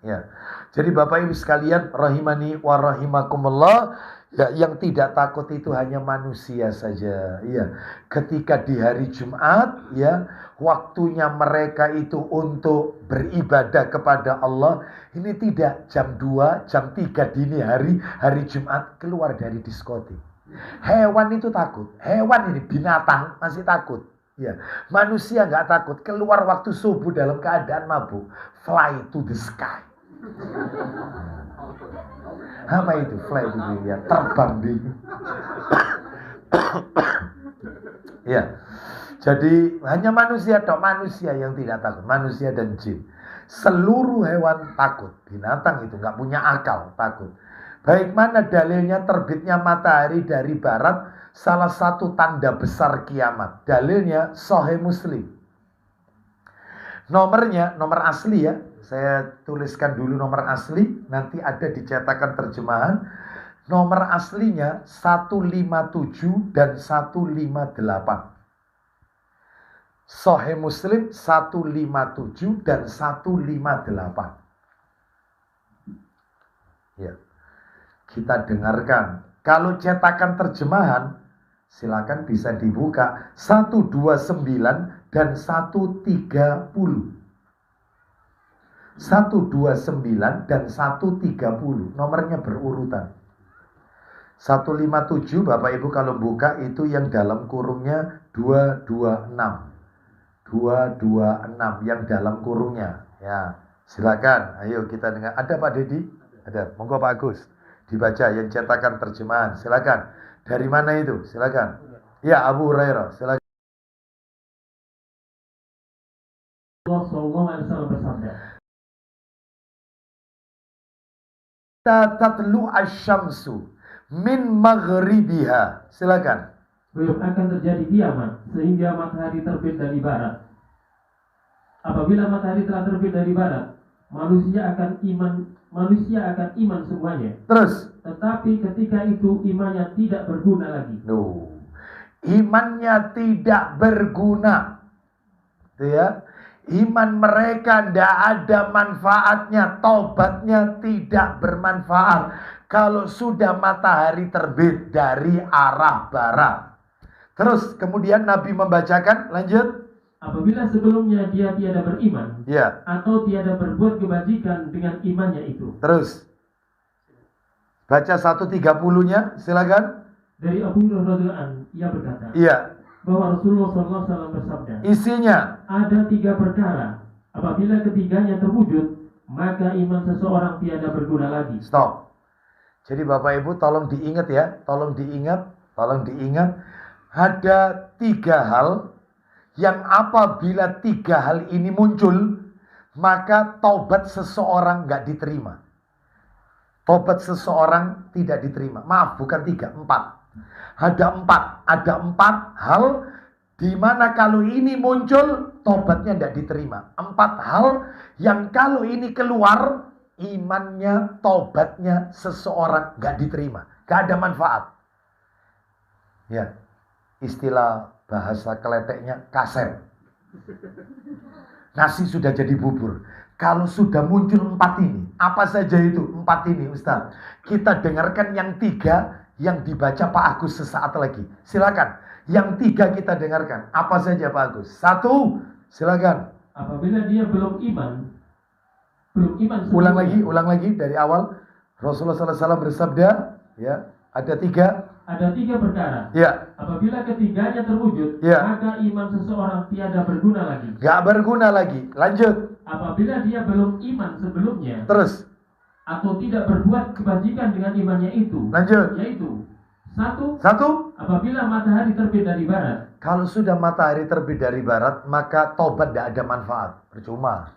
Ya. Jadi Bapak Ibu sekalian, rahimani wa rahimakumullah, ya, yang tidak takut itu hanya manusia saja. Ya. Ketika di hari Jumat, ya, waktunya mereka itu untuk beribadah kepada Allah, ini tidak jam 2, jam 3 dini hari Jumat keluar dari diskotik. Hewan itu takut. Hewan ini binatang masih takut. Ya, manusia nggak takut. Keluar waktu subuh dalam keadaan mabuk. Fly to the sky. Apa itu fly to the sky? Ya, terbang di. Ya. Jadi hanya manusia yang tidak takut, manusia dan jin. Seluruh hewan takut, binatang itu nggak punya akal, takut. Baik mana dalilnya terbitnya matahari dari barat, salah satu tanda besar kiamat. Dalilnya Sahih Muslim. Nomornya, nomor asli ya, saya tuliskan dulu nomor asli, nanti ada di cetakan terjemahan. Nomor aslinya 157 dan 158. Sahih Muslim 157 dan 158. Ya. Kita dengarkan. Kalau cetakan terjemahan, silakan bisa dibuka 129 dan 130. 129 dan 130. Nomornya berurutan. 157 Bapak Ibu kalau buka itu yang dalam kurungnya 226. 226 yang dalam kurungnya. Ya, silakan. Ayo kita dengar. Ada Pak Dedi? Ada. Monggo Pak Agus. Dibaca yang cetakan terjemahan. Silakan. Dari mana itu? Silakan. Ya, Abu Hurairah. Silakan. Rasulullah SAW bersabda, tatlu asy-syamsu min maghribiha. Silakan. belum akan terjadi kiamat sehingga matahari terbit dari barat. Apabila matahari telah terbit dari barat, manusia akan iman semuanya. Terus. Tetapi ketika itu imannya tidak berguna lagi. Imannya tidak berguna. Itu ya. Iman mereka tidak ada manfaatnya, taubatnya tidak bermanfaat kalau sudah matahari terbit dari arah barat. Terus kemudian Nabi membacakan, lanjut. Apabila sebelumnya dia tiada beriman, ya, atau tiada berbuat kebajikan dengan imannya itu. Terus baca 130-nya, silakan. Dari Abu Hurairah ia berkata, iya, bahwa Rasulullah SAW bersabda, isinya ada 3 perkara, apabila ketiganya terwujud, maka iman seseorang tiada berguna lagi. Stop. Jadi Bapak Ibu tolong diingat ya, tolong diingat. Ada 3 hal yang apabila 3 hal ini muncul, maka taubat seseorang nggak diterima. Taubat seseorang tidak diterima. Maaf, bukan 3, 4. Ada 4 hal di mana kalau ini muncul, taubatnya tidak diterima. 4 hal yang kalau ini keluar, imannya, taubatnya seseorang nggak diterima, nggak ada manfaat. Ya, istilah bahasa keleteknya kasep. Nasi sudah jadi bubur. Kalau sudah muncul 4 ini, apa saja itu 4 ini, Ustaz? Kita dengarkan yang 3 yang dibaca Pak Agus sesaat lagi. Silakan. Yang 3 kita dengarkan. Apa saja Pak Agus? 1, silakan. Apabila dia belum iman Ulang lagi dari awal. Rasulullah SAW bersabda, ya, ada 3 perkara. Ya. Apabila ketiganya terwujud, ya, maka iman seseorang tiada berguna lagi. Gak berguna lagi. Lanjut. Apabila dia belum iman sebelumnya, terus atau tidak berbuat kebajikan dengan imannya itu. Lanjut. Yaitu Satu, apabila matahari terbit dari barat. kalau sudah matahari terbit dari barat, maka tobat tidak ada manfaat, percuma.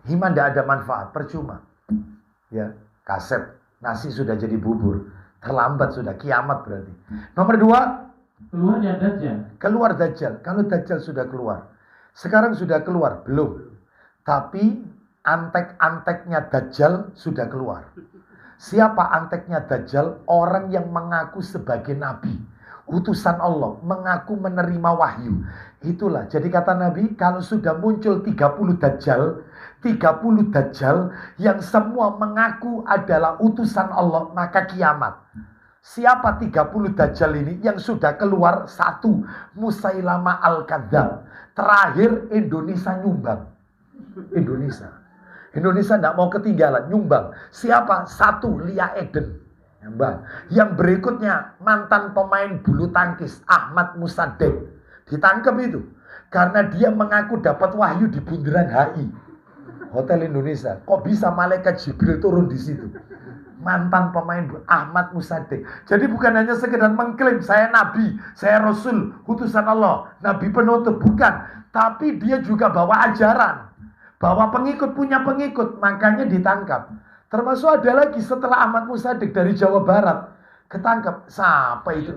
Iman tidak ada manfaat, percuma. Ya, kasep, nasi sudah jadi bubur, terlambat sudah, kiamat berarti. Nomor 2, keluarnya Dajjal. Keluar Dajjal. Kalau Dajjal sudah keluar, sekarang sudah keluar belum? Tapi antek-anteknya Dajjal sudah keluar. Siapa anteknya Dajjal? Orang yang mengaku sebagai nabi, utusan Allah, mengaku menerima wahyu. Itulah, jadi kata Nabi, kalau sudah muncul 30 Dajjal yang semua mengaku adalah utusan Allah, maka kiamat. Siapa 30 Dajjal ini? Yang sudah keluar, 1, Musailama Al-Kadzdzab. Terakhir, Indonesia nyumbang. Indonesia tidak mau ketinggalan, nyumbang. Siapa? 1, Lia Eden. Yang berikutnya, mantan pemain bulu tangkis Ahmad Musaddiq. Ditangkap itu. Karena dia mengaku dapat wahyu di Bundaran HI. Hotel Indonesia. Kok bisa malaikat Jibril turun di situ? Mantan pemain Ahmad Musaddiq. Jadi bukan hanya sekedar mengklaim saya nabi, saya rasul, utusan Allah, nabi penutup, bukan. Tapi dia juga bawa ajaran bahwa pengikut punya pengikut, makanya ditangkap. Termasuk ada lagi setelah Ahmad Musaddiq dari Jawa Barat ketangkap. Siapa itu?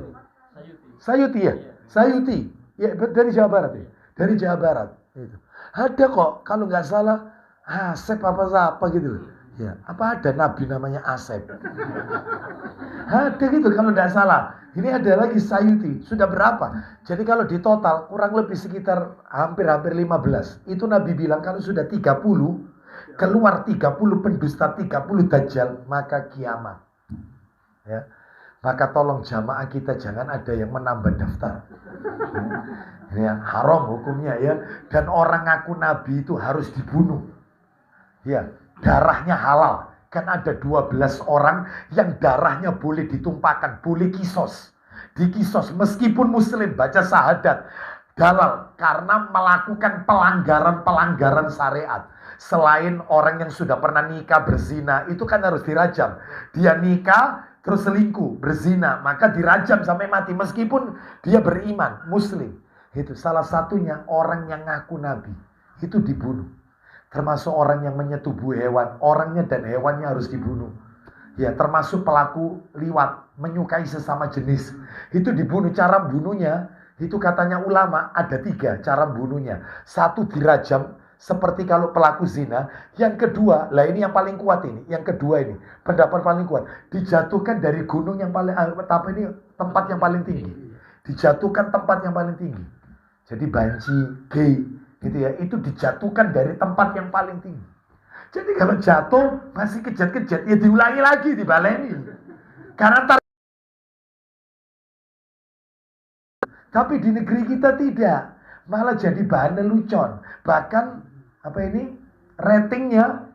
Sayuti ya? Sayuti. Ya, dari Jawa Barat ya. Dari Jawa Barat itu. Ada kok, kalau nggak salah Asep apa gitu. Ya, apa ada nabi namanya Asep? Ada gitu kalau nggak salah. Ini ada lagi Sayuti. Sudah berapa? Jadi kalau di total kurang lebih sekitar hampir 15. Itu Nabi bilang kalau sudah 30, keluar 30 pendusta, 30 Dajjal, maka kiamat. Ya. Maka tolong jamaah kita jangan ada yang menambah daftar. Ya, haram hukumnya ya. Dan orang ngaku nabi itu harus dibunuh. Ya, darahnya halal. Kan ada 12 orang yang darahnya boleh ditumpahkan, boleh kisos. Dikisos meskipun muslim, baca syahadat. Dalal, karena melakukan pelanggaran-pelanggaran syariat. Selain orang yang sudah pernah nikah berzina, itu kan harus dirajam. Dia nikah, terus selingkuh, berzina, maka dirajam sampai mati. Meskipun dia beriman, muslim. Itu salah satunya orang yang ngaku nabi. Itu dibunuh. Termasuk orang yang menyetubuh hewan, orangnya dan hewannya harus dibunuh. Ya, termasuk pelaku liwat, menyukai sesama jenis. Itu dibunuh. Cara bunuhnya, itu katanya ulama ada 3 cara bunuhnya. 1 dirajam, seperti kalau pelaku zina. Yang kedua, lah ini yang paling kuat ini. Yang kedua ini, pendapat paling kuat. Dijatuhkan dari gunung yang paling, tempat yang paling tinggi. Dijatuhkan tempat yang paling tinggi. Jadi banci, gay, gitu ya, itu dijatuhkan dari tempat yang paling tinggi. Jadi kalau jatuh masih kejat-kejat, ya diulangi lagi, dibaleni. Karena tapi di negeri kita tidak, malah jadi bahan lelucon. Bahkan ratingnya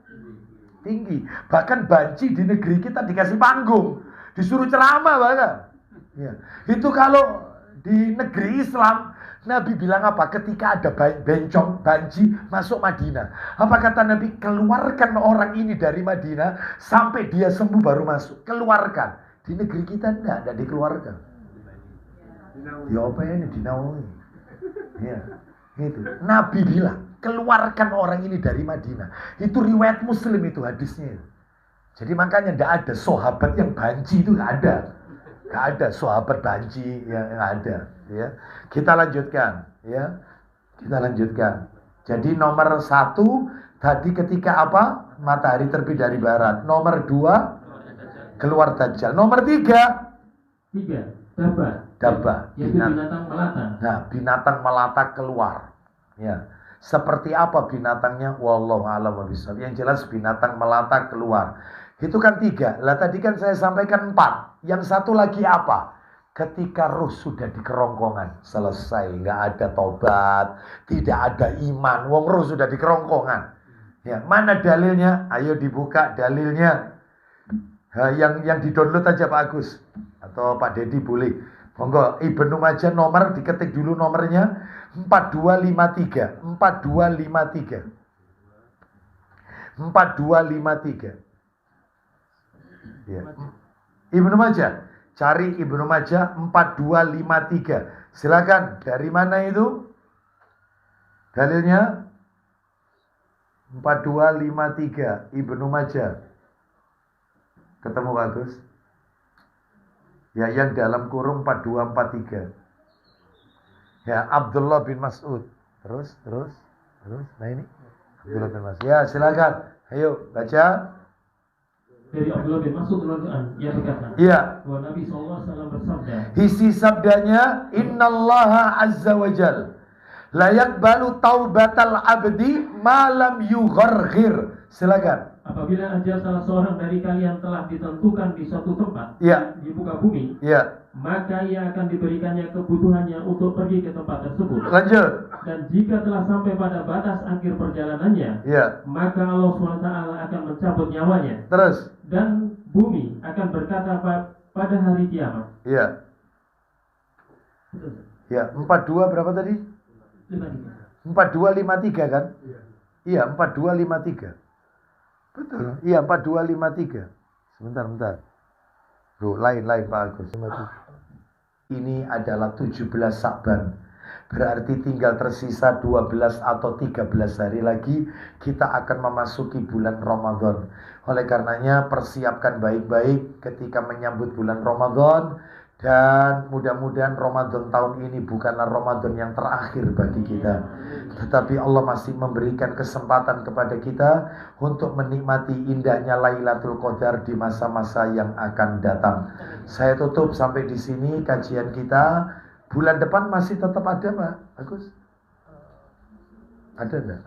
tinggi. Bahkan banci di negeri kita dikasih panggung, disuruh ceramah bahkan. Ya. Itu kalau di negeri Islam, Nabi bilang apa? Ketika ada bencong, banci masuk Madinah. Apa kata Nabi? Keluarkan orang ini dari Madinah sampai dia sembuh baru masuk. Keluarkan. Di negeri kita tidak dikeluarkan. Ya apa ini dinaungi? Ya, itu. Nabi bilang, keluarkan orang ini dari Madinah. Itu riwayat Muslim itu hadisnya. Jadi makanya tidak ada sahabat yang banci, itu tidak ada. Tidak ada sahabat banci, yang ada. Ya, kita lanjutkan. Ya, kita lanjutkan. Jadi nomor 1 tadi ketika apa? Matahari terbit dari barat. Nomor 2 keluar Dajjal. Nomor 3 Dabah. Binatang melata. Nah, binatang melata keluar. Ya. Seperti apa binatangnya? Wallahu a'lam bishawab. Yang jelas binatang melata keluar. Itu kan 3. Lah tadi kan saya sampaikan 4. Yang satu lagi apa? Ketika ruh sudah di kerongkongan, selesai, nggak ada tobat, tidak ada iman, wong ruh sudah di kerongkongan. Ya, mana dalilnya? Ayo dibuka dalilnya. Yang di-download aja Pak Agus atau Pak Dedi boleh. Monggo Ibnu Majah nomor diketik dulu nomornya 4253. 4253. 4253. Ya. Ibnu Majah. Cari Ibnu Majah 4253. Silakan. Dari mana itu? Dalilnya 4253 Ibnu Majah. Ketemu bagus? Ya, yang dalam kurung 4243. Ya, Abdullah bin Mas'ud. Terus. Nah ini Abdullah bin Mas'ud. Ya, silakan. Ayo baca. Dari Abdullah bin Mas'ud radhiyallahu ia berkata, Iya. bahwa Nabi SAW bersabda, Isi sabdanya, Innallaha azza wa jal la yaqbalu taubatal abdi malam yugharghir. Silakan. apabila ajal salah seorang dari kalian telah ditentukan di suatu tempat, Iya. di muka bumi, Iya. maka ia akan diberikannya kebutuhannya untuk pergi ke tempat tersebut. Lanjut. Dan jika telah sampai pada batas akhir perjalanannya, Iya. maka Allah SWT akan mencabut nyawanya. Terus. Dan bumi akan berkata pada hari kiamat. Iya. Ya, 42 berapa tadi? 4253 kan? Iya, 4253. Betul. Iya, 4253. Sebentar. Loh, lain Pak Agus. Ini adalah 17 Sa'ban. Berarti tinggal tersisa 12 atau 13 hari lagi kita akan memasuki bulan Ramadan. Oleh karenanya persiapkan baik-baik ketika menyambut bulan Ramadan. Dan mudah-mudahan Ramadan tahun ini bukanlah Ramadan yang terakhir bagi kita, tetapi Allah masih memberikan kesempatan kepada kita untuk menikmati indahnya Lailatul Qadar di masa-masa yang akan datang. Saya tutup sampai di sini kajian kita. Bulan depan masih tetap ada, Pak Agus? Ada enggak?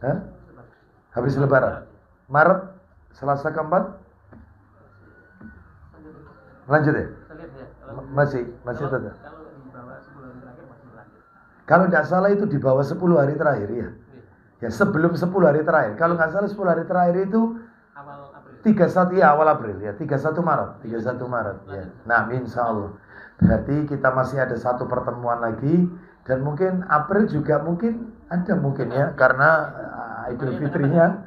Hah? Habis Lebaran. Maret, Selasa keempat? Lanjut ya? Masih tetap. Kalau tidak salah itu di bawah 10 hari terakhir ya. Ya, sebelum 10 hari terakhir. Kalau nggak salah 10 hari terakhir itu awal April. 31 ya, awal April ya. 31 Maret ya. Nah, insya Allah. Berarti kita masih ada satu pertemuan lagi dan mungkin April juga mungkin ada ya karena Idul Fitrinya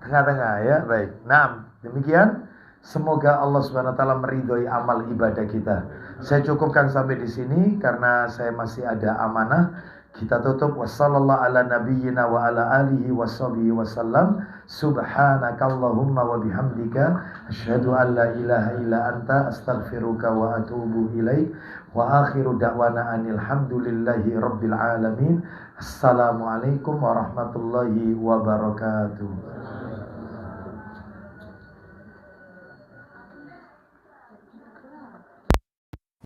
tengah-tengah ya. Baik. Nah, demikian. Semoga Allah Subhanahu wa taala meridhoi amal ibadah kita. Saya cukupkan sampai di sini karena saya masih ada amanah. Kita tutup wassallallahu ala nabiyyina wa ala alihi washabihi wasallam. Subhanakallahumma wa bihamdika asyhadu an la ilaha illa anta astaghfiruka wa atubu ilaik. Wa akhiru da'wana anil hamdulillahi rabbil alamin. Assalamualaikum warahmatullahi wabarakatuh.